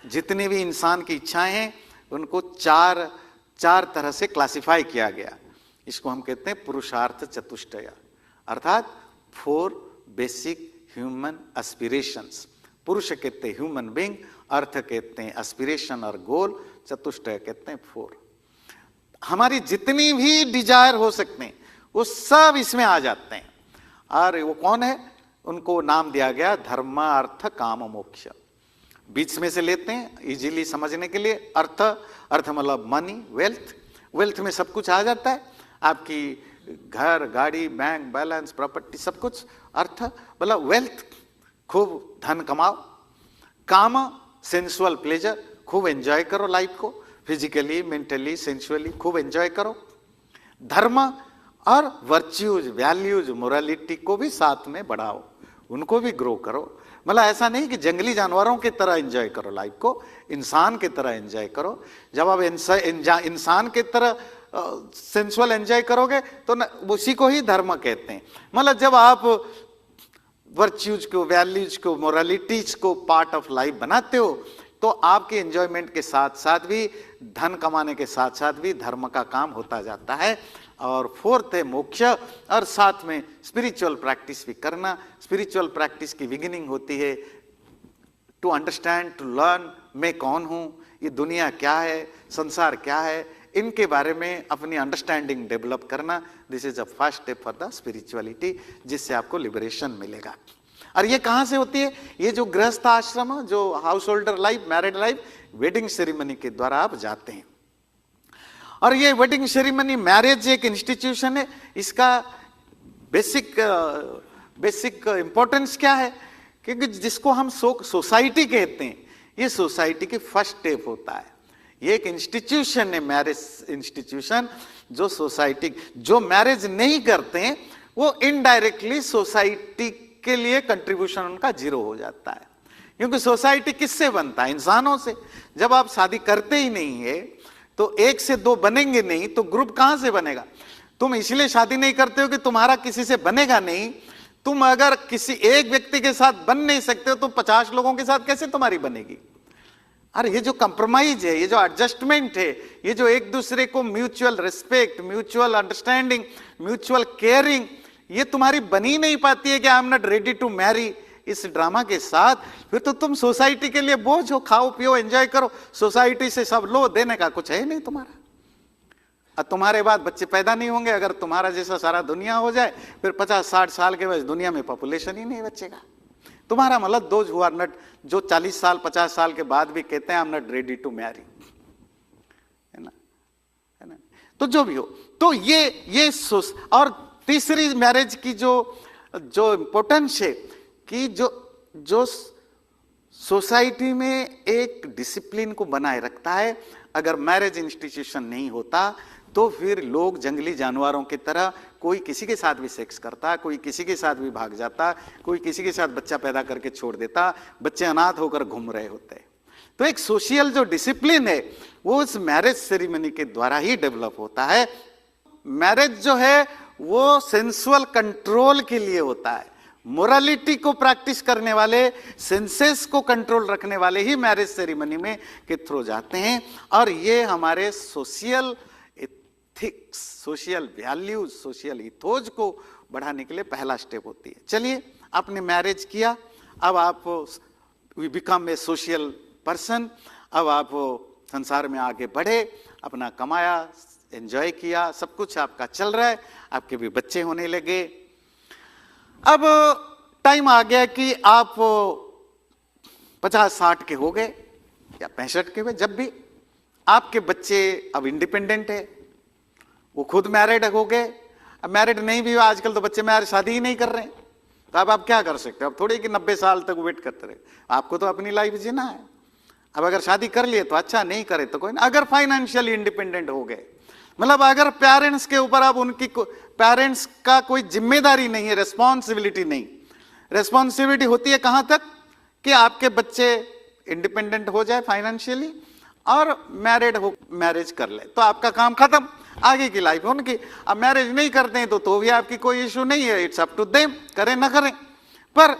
जितनी भी इंसान की इच्छाएं हैं उनको चार तरह से क्लासिफाई किया गया। इसको हम कहते हैं पुरुषार्थ चतुष्टय, अर्थात 4 बेसिक ह्यूमन एस्पिरेशंस। पुरुष कहते हैं ह्यूमन बीइंग, अर्थ कहते हैं एस्पिरेशन और गोल, चतुष्टय कहते हैं 4। हमारी जितनी भी डिजायर हो सकते हैं वो सब इसमें आ जाते हैं। और वो कौन है, उनको नाम दिया गया धर्म अर्थ काम मोक्ष। बीच में से लेते हैं इजीली समझने के लिए। अर्थ मतलब मनी, वेल्थ में सब कुछ आ जाता है, आपकी घर, गाड़ी, बैंक बैलेंस, प्रॉपर्टी, सब कुछ। अर्थ मतलब वेल्थ, खूब धन कमाओ। काम सेंसुअल प्लेजर, खूब एंजॉय करो लाइफ को, फिजिकली, मेंटली, सेंसुअली खूब एंजॉय करो। धर्म और वर्च्यूज, वैल्यूज, मोरालिटी को भी साथ में बढ़ाओ, उनको भी ग्रो करो। मतलब ऐसा नहीं कि जंगली जानवरों की तरह एंजॉय करो लाइफ को, इंसान की तरह एंजॉय करो। जब आप इंसान की तरह सेंसुअल एंजॉय करोगे तो उसी को ही धर्म कहते हैं। मतलब जब आप वर्च्यूज को, वैल्यूज को, मोरालिटीज को पार्ट ऑफ लाइफ बनाते हो तो आपके एंजॉयमेंट के साथ साथ भी, धन कमाने के साथ साथ भी धर्म का काम होता जाता है। और 4th है मोक्ष, और साथ में स्पिरिचुअल प्रैक्टिस भी करना। स्पिरिचुअल प्रैक्टिस की बिगिनिंग होती है टू अंडरस्टैंड, टू लर्न, मैं कौन हूँ, ये दुनिया क्या है, संसार क्या है, इनके बारे में अपनी अंडरस्टैंडिंग डेवलप करना। This is a first step for the spirituality, जिससे आपको लिबरेशन मिलेगा। और ये कहाँ से होती है, ये जो गृहस्थ आश्रम, जो house holder life, married life, wedding ceremony के द्वारा आप जाते हैं। और ये वेडिंग सेरेमनी, मैरिज एक इंस्टीट्यूशन है, इसका बेसिक इंपॉर्टेंस क्या है, क्योंकि जिसको हम सोसाइटी कहते हैं, ये सोसाइटी की फर्स्ट स्टेप होता है। ये एक इंस्टीट्यूशन है, मैरिज इंस्टीट्यूशन, जो सोसाइटी, जो मैरिज नहीं करते हैं वो इनडायरेक्टली सोसाइटी के लिए कंट्रीब्यूशन उनका 0 हो जाता है। क्योंकि सोसाइटी किससे बनता है? इंसानों से। जब आप शादी करते ही नहीं है तो एक से दो बनेंगे नहीं, तो ग्रुप कहां से बनेगा? तुम इसलिए शादी नहीं करते हो कि तुम्हारा किसी से बनेगा नहीं। तुम अगर किसी एक व्यक्ति के साथ बन नहीं सकते हो तो 50 लोगों के साथ कैसे तुम्हारी बनेगी? अरे ये जो कंप्रोमाइज है, ये जो एडजस्टमेंट है, ये जो एक दूसरे को mutual respect, mutual understanding, mutual caring, ये तुम्हारी बनी नहीं पाती है कि I am not ready to marry इस ड्रामा के साथ, फिर तो तुम सोसाइटी के लिए बोझ हो। खाओ पियो एंजॉय करो, सोसाइटी से सब लो, देने का कुछ है नहीं तुम्हारा। और तुम्हारे बाद बच्चे पैदा नहीं होंगे। अगर तुम्हारा जैसा सारा दुनिया हो जाए फिर 50-60 साल के बाद दुनिया में पॉपुलेशन ही नहीं बचेगा। तुम्हारा मतलब दोज हु आर नॉट, जो 40 साल 50 साल के बाद भी कहते हैं I am not ready to marry, है ना? तो जो भी हो, तो ये और तीसरी मैरिज की जो इंपॉर्टेंस है कि जो सोसाइटी में एक डिसिप्लिन को बनाए रखता है। अगर मैरिज इंस्टीट्यूशन नहीं होता तो फिर लोग जंगली जानवरों की तरह, कोई किसी के साथ भी सेक्स करता, कोई किसी के साथ भी भाग जाता, कोई किसी के साथ बच्चा पैदा करके छोड़ देता, बच्चे अनाथ होकर घूम रहे होते। तो एक सोशल जो डिसिप्लिन है वो उस मैरिज सेरेमनी के द्वारा ही डेवलप होता है। मैरिज जो है वो सेंसुअल कंट्रोल के लिए होता है। मोरालिटी को प्रैक्टिस करने वाले, सेंसेस को कंट्रोल रखने वाले ही मैरिज सेरेमनी में के थ्रू जाते हैं। और ये हमारे social ethics, social values, social ethos को बढ़ाने के लिए पहला स्टेप होती है। चलिए, आपने मैरिज किया, अब आप we become a social person. अब आप संसार में आगे बढ़े, अपना कमाया, एंजॉय किया, सब कुछ आपका चल रहा है, आपके भी बच्चे होने लगे। अब टाइम आ गया कि आप 50-60 के हो गए या 65 के हुए, जब भी आपके बच्चे अब इंडिपेंडेंट है, वो खुद मैरिड हो गए। अब मैरिड नहीं भी हुआ, आजकल तो बच्चे मैरिज शादी ही नहीं कर रहे हैं, तो अब आप क्या कर सकते हो? अब थोड़ी कि 90 साल तक वेट करते रहे, आपको तो अपनी लाइफ जीना है। अब अगर शादी कर लिए तो अच्छा, नहीं करे तो कोई नहीं। अगर फाइनेंशियली इंडिपेंडेंट हो गए, मतलब अगर पेरेंट्स के ऊपर अब उनकी पेरेंट्स का कोई जिम्मेदारी नहीं है, रेस्पॉन्सिबिलिटी नहीं। रेस्पॉन्सिबिलिटी होती है कहां तक कि आपके बच्चे इंडिपेंडेंट हो जाए फाइनेंशियली और मैरिड हो, मैरिज कर ले, तो आपका काम खत्म, आगे की लाइफ उनकी। अब मैरिज नहीं करते हैं तो भी आपकी कोई इशू नहीं है, इट्स अप टू देम, करें ना करें। पर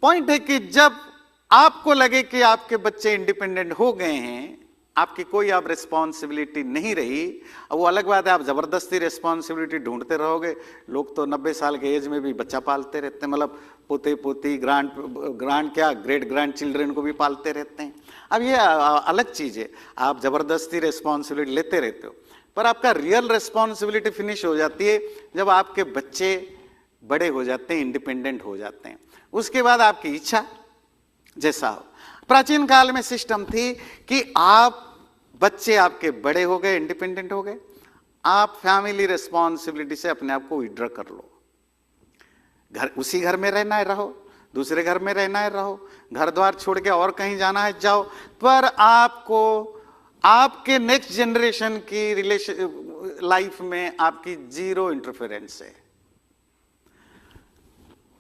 पॉइंट है कि जब आपको लगे कि आपके बच्चे इंडिपेंडेंट हो गए हैं, आपकी कोई अब रिस्पॉन्सिबिलिटी नहीं रही, अब वो अलग बात है, आप जबरदस्ती रिस्पॉन्सिबिलिटी ढूंढते रहोगे। लोग तो 90 साल के एज में भी बच्चा पालते रहते हैं, मतलब पोते पोती, ग्रांड क्या, ग्रेट ग्रैंड चिल्ड्रन को भी पालते रहते हैं। अब ये अलग चीज है, आप जबरदस्ती रिस्पॉन्सिबिलिटी लेते रहते हो, पर आपका रियल रिस्पॉन्सिबिलिटी फिनिश हो जाती है जब आपके बच्चे बड़े हो जाते हैं, इंडिपेंडेंट हो जाते हैं। उसके बाद आपकी इच्छा जैसा हो। प्राचीन काल में सिस्टम थी कि आप बच्चे आपके बड़े हो गए, इंडिपेंडेंट हो गए, आप फैमिली रिस्पॉन्सिबिलिटी से अपने आप को विड्रॉ कर लो। घर, उसी घर में रहना है रहो, दूसरे घर में रहना है रहो, घर द्वार छोड़ के और कहीं जाना है जाओ, पर आपको आपके नेक्स्ट जनरेशन की रिलेशन लाइफ में आपकी जीरो इंटरफेरेंस है।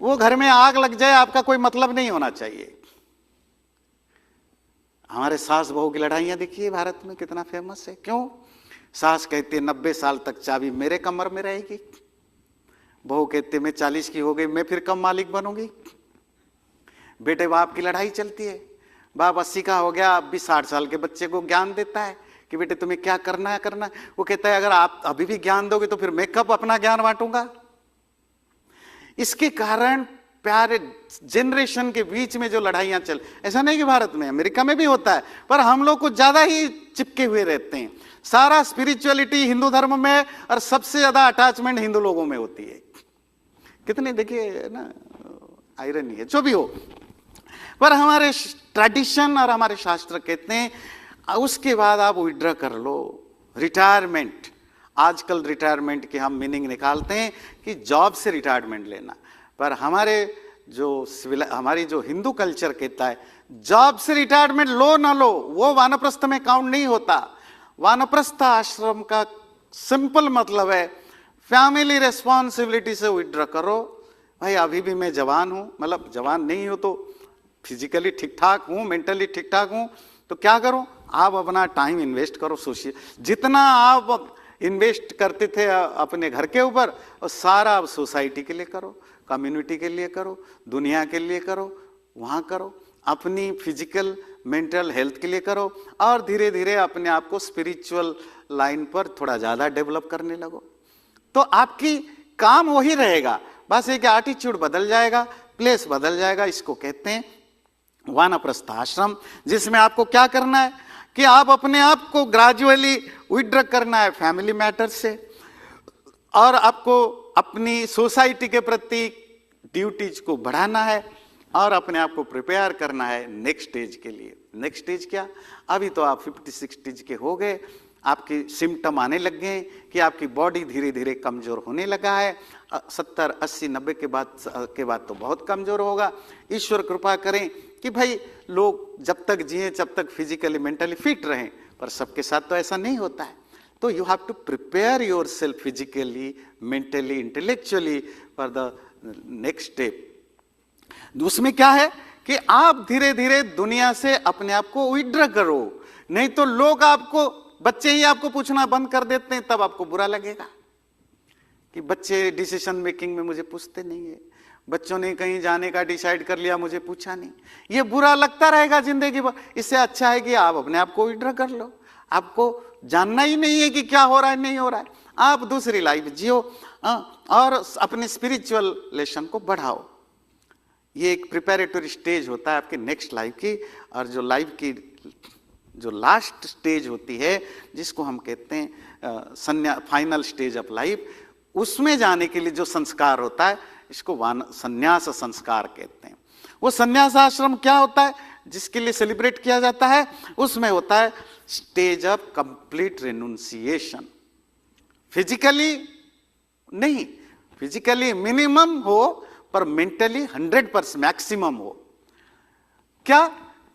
वो घर में आग लग जाए, आपका कोई मतलब नहीं होना चाहिए। हमारे सास बहू की लड़ाइयां देखिए भारत में कितना फेमस है। क्यों? सास कहती है 90 साल तक चाबी मेरे कमर में रहेगी, बहू कहती है मैं 40 की हो गई, मैं फिर कम मालिक बनूंगी। बेटे बाप की लड़ाई चलती है, बाप 80 का हो गया, अब भी 60 साल के बच्चे को ज्ञान देता है कि बेटे तुम्हें क्या करना है करना है। वो कहता है अगर आप अभी भी ज्ञान दोगे तो फिर मैं कब अपना ज्ञान बांटूंगा। इसके कारण प्यारे जनरेशन के बीच में जो लड़ाइयां चल, ऐसा नहीं कि भारत में, अमेरिका में भी होता है, पर हम लोग कुछ ज्यादा ही चिपके हुए रहते हैं। सारा स्पिरिचुअलिटी हिंदू धर्म में और सबसे ज्यादा अटैचमेंट हिंदू लोगों में होती है। कितने देखिए ना, आयरनी है, जो भी हो। पर हमारे ट्रेडिशन और हमारे शास्त्र कहते हैं उसके बाद आप विड्रॉ कर लो। रिटायरमेंट, आजकल रिटायरमेंट की हम मीनिंग निकालते हैं कि जॉब से रिटायरमेंट लेना, पर हमारी जो हिंदू कल्चर कहता है जॉब से रिटायरमेंट लो ना लो, वो वानप्रस्थ में काउंट नहीं होता। वानप्रस्थ आश्रम का सिंपल मतलब है फैमिली रेस्पॉन्सिबिलिटी से विड्रॉ करो, भाई अभी भी मैं जवान हूं, मतलब जवान नहीं हो तो फिजिकली ठीक ठाक हूं, मेंटली ठीक ठाक हूं, तो क्या करो, आप अपना टाइम इन्वेस्ट करो सोचिए, जितना आप इन्वेस्ट करते थे अपने घर के ऊपर, और सारा आप सोसाइटी के लिए करो, कम्युनिटी के लिए करो, दुनिया के लिए करो, वहां करो, अपनी फिजिकल मेंटल हेल्थ के लिए करो, और धीरे धीरे अपने आप को स्पिरिचुअल लाइन पर थोड़ा ज्यादा डेवलप करने लगो, तो आपकी काम वही रहेगा, बस एक एटीट्यूड बदल जाएगा, प्लेस बदल जाएगा। इसको कहते हैं वानप्रस्थ आश्रम, जिसमें आपको क्या करना है कि आप अपने आप को ग्रेजुअली विड्रॉ करना है फैमिली मैटर से, और आपको अपनी सोसाइटी के प्रति ड्यूटीज को बढ़ाना है, और अपने आप को प्रिपेयर करना है नेक्स्ट स्टेज के लिए। नेक्स्ट स्टेज क्या, अभी तो आप 50-60 के हो गए, आपकी सिम्टम आने लग गए कि आपकी बॉडी धीरे धीरे कमजोर होने लगा है, 70, 80, 90 के बाद तो बहुत कमजोर होगा। ईश्वर कृपा करें कि भाई लोग जब तक जिए जब तक फिजिकली मेंटली फिट रहें, पर सबके साथ तो ऐसा नहीं होता है। तो you have to prepare yourself physically, mentally, intellectually for the next step. उसमें क्या है कि आप धीरे धीरे दुनिया से अपने आप को विड्रॉ करो, नहीं तो लोग आपको, बच्चे ही आपको पूछना बंद कर देते हैं, तब आपको बुरा लगेगा कि बच्चे डिसीजन मेकिंग में मुझे पूछते नहीं है, बच्चों ने कहीं जाने का डिसाइड कर लिया मुझे पूछा नहीं, ये बुरा लगता रहेगा जिंदगी भर। इससे अच्छा है कि आप अपने आप को विड्रॉ कर लो, आपको जानना ही नहीं है कि क्या हो रहा है नहीं हो रहा है, आप दूसरी लाइफ जियो और अपने स्पिरिचुअल लेसन को बढ़ाओ। ये एक प्रिपेरेटरी स्टेज होता है आपकी नेक्स्ट लाइफ की, और जो लाइफ की जो लास्ट स्टेज होती है जिसको हम कहते हैं फाइनल स्टेज ऑफ लाइफ, उसमें जाने के लिए जो संस्कार होता है इसको संन्यास संस्कार कहते हैं। वो संन्यास आश्रम क्या होता है जिसके लिए सेलिब्रेट किया जाता है, उसमें होता है स्टेज ऑफ कंप्लीट रिनुंसिएशन। फिजिकली नहीं, फिजिकली मिनिमम हो पर मेंटली 100% मैक्सिमम हो। क्या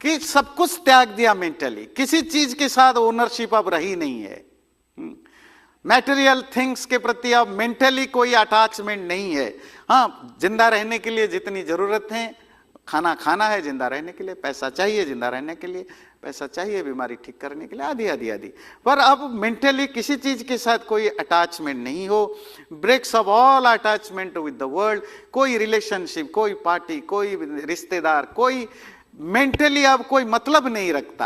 कि सब कुछ त्याग दिया मेंटली, किसी चीज के साथ ओनरशिप अब रही नहीं है, मटेरियल थिंग्स के प्रति अब मेंटली कोई अटैचमेंट नहीं है। हाँ, जिंदा रहने के लिए जितनी जरूरत है, खाना खाना है जिंदा रहने के लिए, पैसा चाहिए जिंदा रहने के लिए, पैसा चाहिए बीमारी ठीक करने के लिए, आदि आदि आदि, पर अब मेंटली किसी चीज के साथ कोई अटैचमेंट नहीं हो। Breaks of all attachment with the world, कोई रिलेशनशिप, कोई पार्टी, कोई रिश्तेदार, कोई मेंटली अब कोई मतलब नहीं रखता।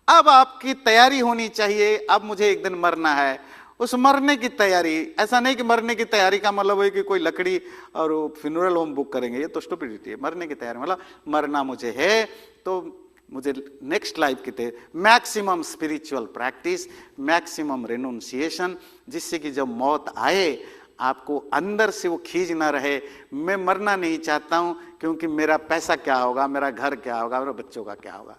अब आपकी तैयारी होनी चाहिए, अब मुझे एक दिन मरना है, उस मरने की तैयारी। ऐसा नहीं कि मरने की तैयारी का मतलब है कि कोई लकड़ी और फ्यूनरल होम बुक करेंगे, ये तो स्टुपिडिटी है। मरने की तैयारी मतलब मरना मुझे है, तो मुझे नेक्स्ट लाइफ के मैक्सिमम स्पिरिचुअल प्रैक्टिस, मैक्सिमम रेनुंसिएशन, जिससे कि जब मौत आए आपको अंदर से वो खींच ना रहे, मैं मरना नहीं चाहता हूं क्योंकि मेरा पैसा क्या होगा, मेरा घर क्या होगा, मेरे बच्चों का क्या होगा।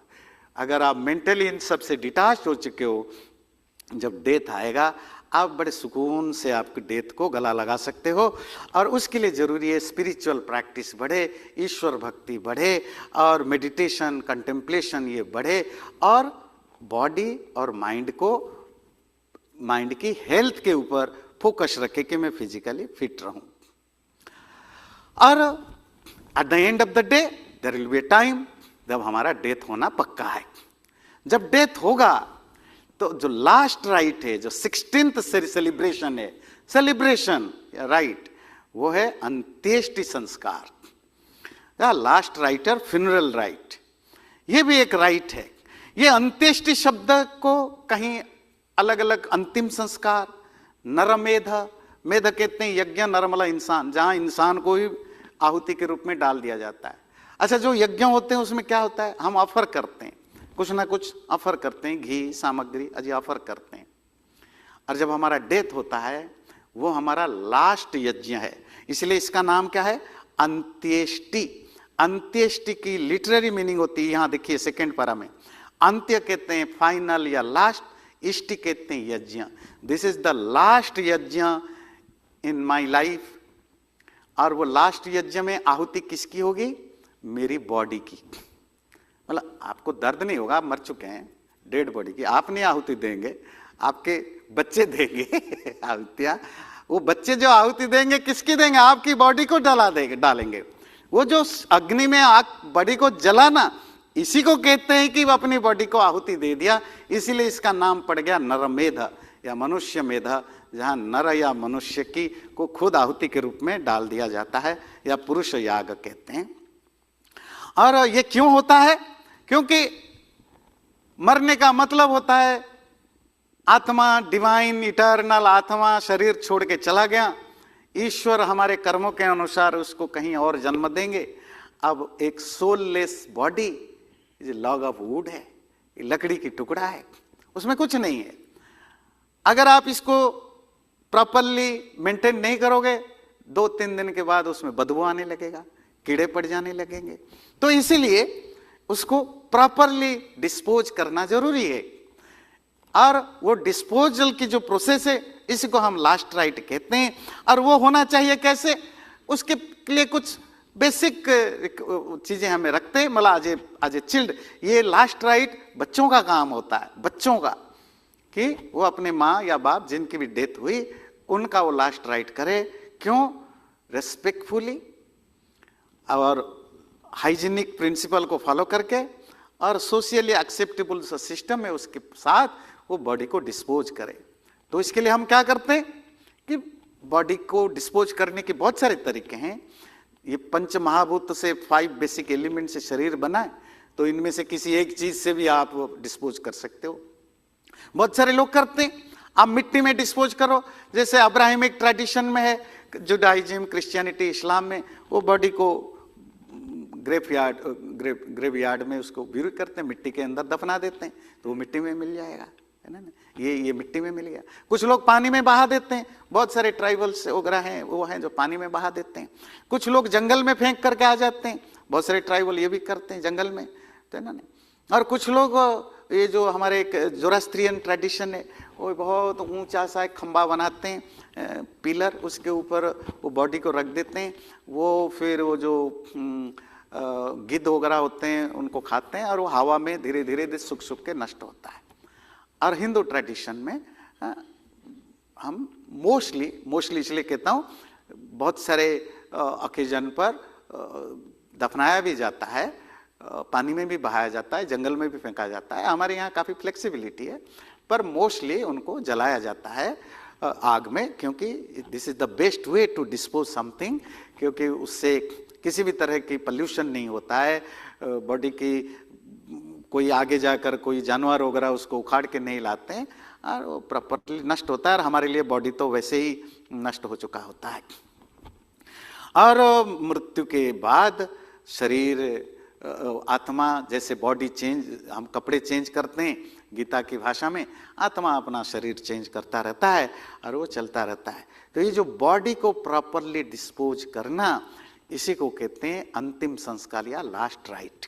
अगर आप मेंटली इन सब से डिटैच हो चुके हो, जब डेथ आएगा आप बड़े सुकून से आपकी डेथ को गला लगा सकते हो। और उसके लिए जरूरी है स्पिरिचुअल प्रैक्टिस बढ़े, ईश्वर भक्ति बढ़े, और मेडिटेशन, कंटेम्पलेशन ये बढ़े, और बॉडी और माइंड को, माइंड की हेल्थ के ऊपर फोकस रखे कि मैं फिजिकली फिट रहूं। और at the end of the day there will be a time जब हमारा डेथ होना पक्का है। जब डेथ होगा तो जो लास्ट राइट है, जो 16th सेलिब्रेशन है, सेलिब्रेशन राइट, वो है अंत्येष्टि संस्कार। लास्ट राइट है फ्यूनरल राइट, ये भी एक राइट है। ये अंत्येष्टि शब्द को कहीं अलग अलग, अंतिम संस्कार, नरमेध, मेध कहते हैं यज्ञ, नरमला इंसान, जहां इंसान को ही आहुति के रूप में डाल दिया जाता है। अच्छा, जो यज्ञ होते हैं उसमें क्या होता है, हम ऑफर करते हैं, कुछ ना कुछ ऑफर करते हैं, घी सामग्री अजी ऑफर करते हैं। और जब हमारा डेथ होता है वो हमारा लास्ट यज्ञ है, इसलिए इसका नाम क्या है, अंत्येष्टि। अंत्येष्टि की लिटरेरी मीनिंग होती है, यहां देखिए सेकंड पारा में, अंत्य कहते हैं फाइनल या लास्ट, इष्टि कहते हैं यज्ञ। दिस इज द लास्ट यज्ञ इन माई लाइफ। और वो लास्ट यज्ञ में आहुति किसकी होगी, मेरी बॉडी की। मतलब आपको दर्द नहीं होगा, आप मर चुके हैं, डेड बॉडी की आप नहीं आहुति देंगे, आपके बच्चे देंगे आहुतियां, वो बच्चे जो आहुति देंगे किसकी देंगे? आपकी बॉडी को डालेंगे। वो जो अग्नि में आग बॉडी को जलाना, इसी को कहते हैं कि वो अपनी बॉडी को आहुति दे दिया। इसीलिए इसका नाम पड़ गया नरमेध या मनुष्य मेध, जहां नर या मनुष्य की को खुद आहुति के रूप में डाल दिया जाता है, या पुरुष याग कहते हैं। और ये क्यों होता है? क्योंकि मरने का मतलब होता है आत्मा, डिवाइन इटर्नल आत्मा शरीर छोड़ के चला गया, ईश्वर हमारे कर्मों के अनुसार उसको कहीं और जन्म देंगे। अब एक soulless body log of would है, लकड़ी की टुकड़ा है, उसमें कुछ नहीं है। अगर आप इसको प्रॉपरली मेंटेन नहीं करोगे, 2-3 दिन के बाद उसमें बदबू आने लगेगा, कीड़े पड़ जाने लगेंगे। तो इसीलिए उसको प्रॉपरली डिस्पोज करना जरूरी है। और वो डिस्पोजल की जो प्रोसेस है, इसी को हम लास्ट राइट कहते हैं। और वो होना चाहिए कैसे? उसके लिए कुछ बेसिक चीजें हमें रखते हैं। मतलब आज ए चिल्ड, ये लास्ट राइट बच्चों का काम होता है, बच्चों का, कि वो अपने माँ या बाप जिनकी भी डेथ हुई उनका वो लास्ट राइट करे। क्यों? रेस्पेक्टफुली और हाइजीनिक प्रिंसिपल को फॉलो करके और सोशली एक्सेप्टेबल सिस्टम में उसके साथ वो बॉडी को डिस्पोज करे। तो इसके लिए हम क्या करते हैं कि बॉडी को डिस्पोज करने के बहुत सारे तरीके हैं। ये पंच महाभूत से 5 बेसिक एलिमेंट से शरीर बना है, तो इनमें से किसी एक चीज से भी आप डिस्पोज कर सकते हो। बहुत सारे लोग करते हैं, आप मिट्टी में डिस्पोज करो, जैसे अब्राहमिक ट्रेडिशन में है, जुडाइज्म, क्रिश्चियनिटी, इस्लाम में वो बॉडी को ग्रेवयार्ड में उसको ब्यूरी करते हैं, मिट्टी के अंदर दफना देते हैं, तो वो मिट्टी में मिल जाएगा, है ना। ये मिट्टी में मिल गया। कुछ लोग पानी में बहा देते हैं, बहुत सारे ट्राइबल्स वगैरह हैं वो हैं जो पानी में बहा देते हैं। कुछ लोग जंगल में फेंक करके आ जाते हैं, बहुत सारे ट्राइबल ये भी करते हैं जंगल में, तो है ना। और कुछ लोग, ये जो हमारे एक जोरास्ट्रियन ट्रेडिशन है, वो बहुत ऊंचा सा एक खंबा बनाते हैं, पिलर, उसके ऊपर वो बॉडी को रख देते हैं। वो फिर वो जो गिद्ध वगैरह होते हैं उनको खाते हैं, और वो हवा में धीरे धीरे सूख सूख के नष्ट होता है। और हिंदू ट्रेडिशन में हम मोस्टली इसलिए कहता हूँ, बहुत सारे ओकेजन पर दफनाया भी जाता है, पानी में भी बहाया जाता है, जंगल में भी फेंका जाता है। हमारे यहाँ काफ़ी फ्लेक्सिबिलिटी है, पर मोस्टली उनको जलाया जाता है आग में, क्योंकि this is the best way to dispose something, क्योंकि उससे किसी भी तरह की पोल्यूशन नहीं होता है। बॉडी की कोई आगे जाकर कोई जानवर वगैरह उसको उखाड़ के नहीं लाते हैं, और वो प्रॉपर्ली नष्ट होता है। और हमारे लिए बॉडी तो वैसे ही नष्ट हो चुका होता है। और मृत्यु के बाद शरीर, आत्मा, जैसे बॉडी चेंज, हम कपड़े चेंज करते हैं गीता की भाषा में, आत्मा अपना शरीर चेंज करता रहता है और वो चलता रहता है। तो ये जो बॉडी को प्रॉपरली डिस्पोज करना, इसी को कहते हैं अंतिम संस्कार या लास्ट राइट।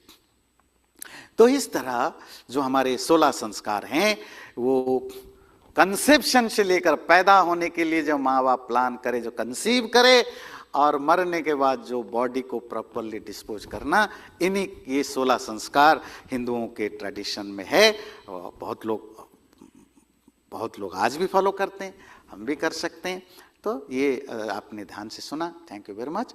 तो इस तरह जो हमारे 16 संस्कार हैं, वो कंसेप्शन से लेकर पैदा होने के लिए जो माँ बाप प्लान करे, जो कंसीव करे, और मरने के बाद जो बॉडी को प्रॉपरली डिस्पोज करना, इन्हीं ये 16 संस्कार हिंदुओं के ट्रेडिशन में है। बहुत लोग आज भी फॉलो करते हैं, हम भी कर सकते हैं। तो ये आपने ध्यान से सुना, थैंक यू वेरी मच।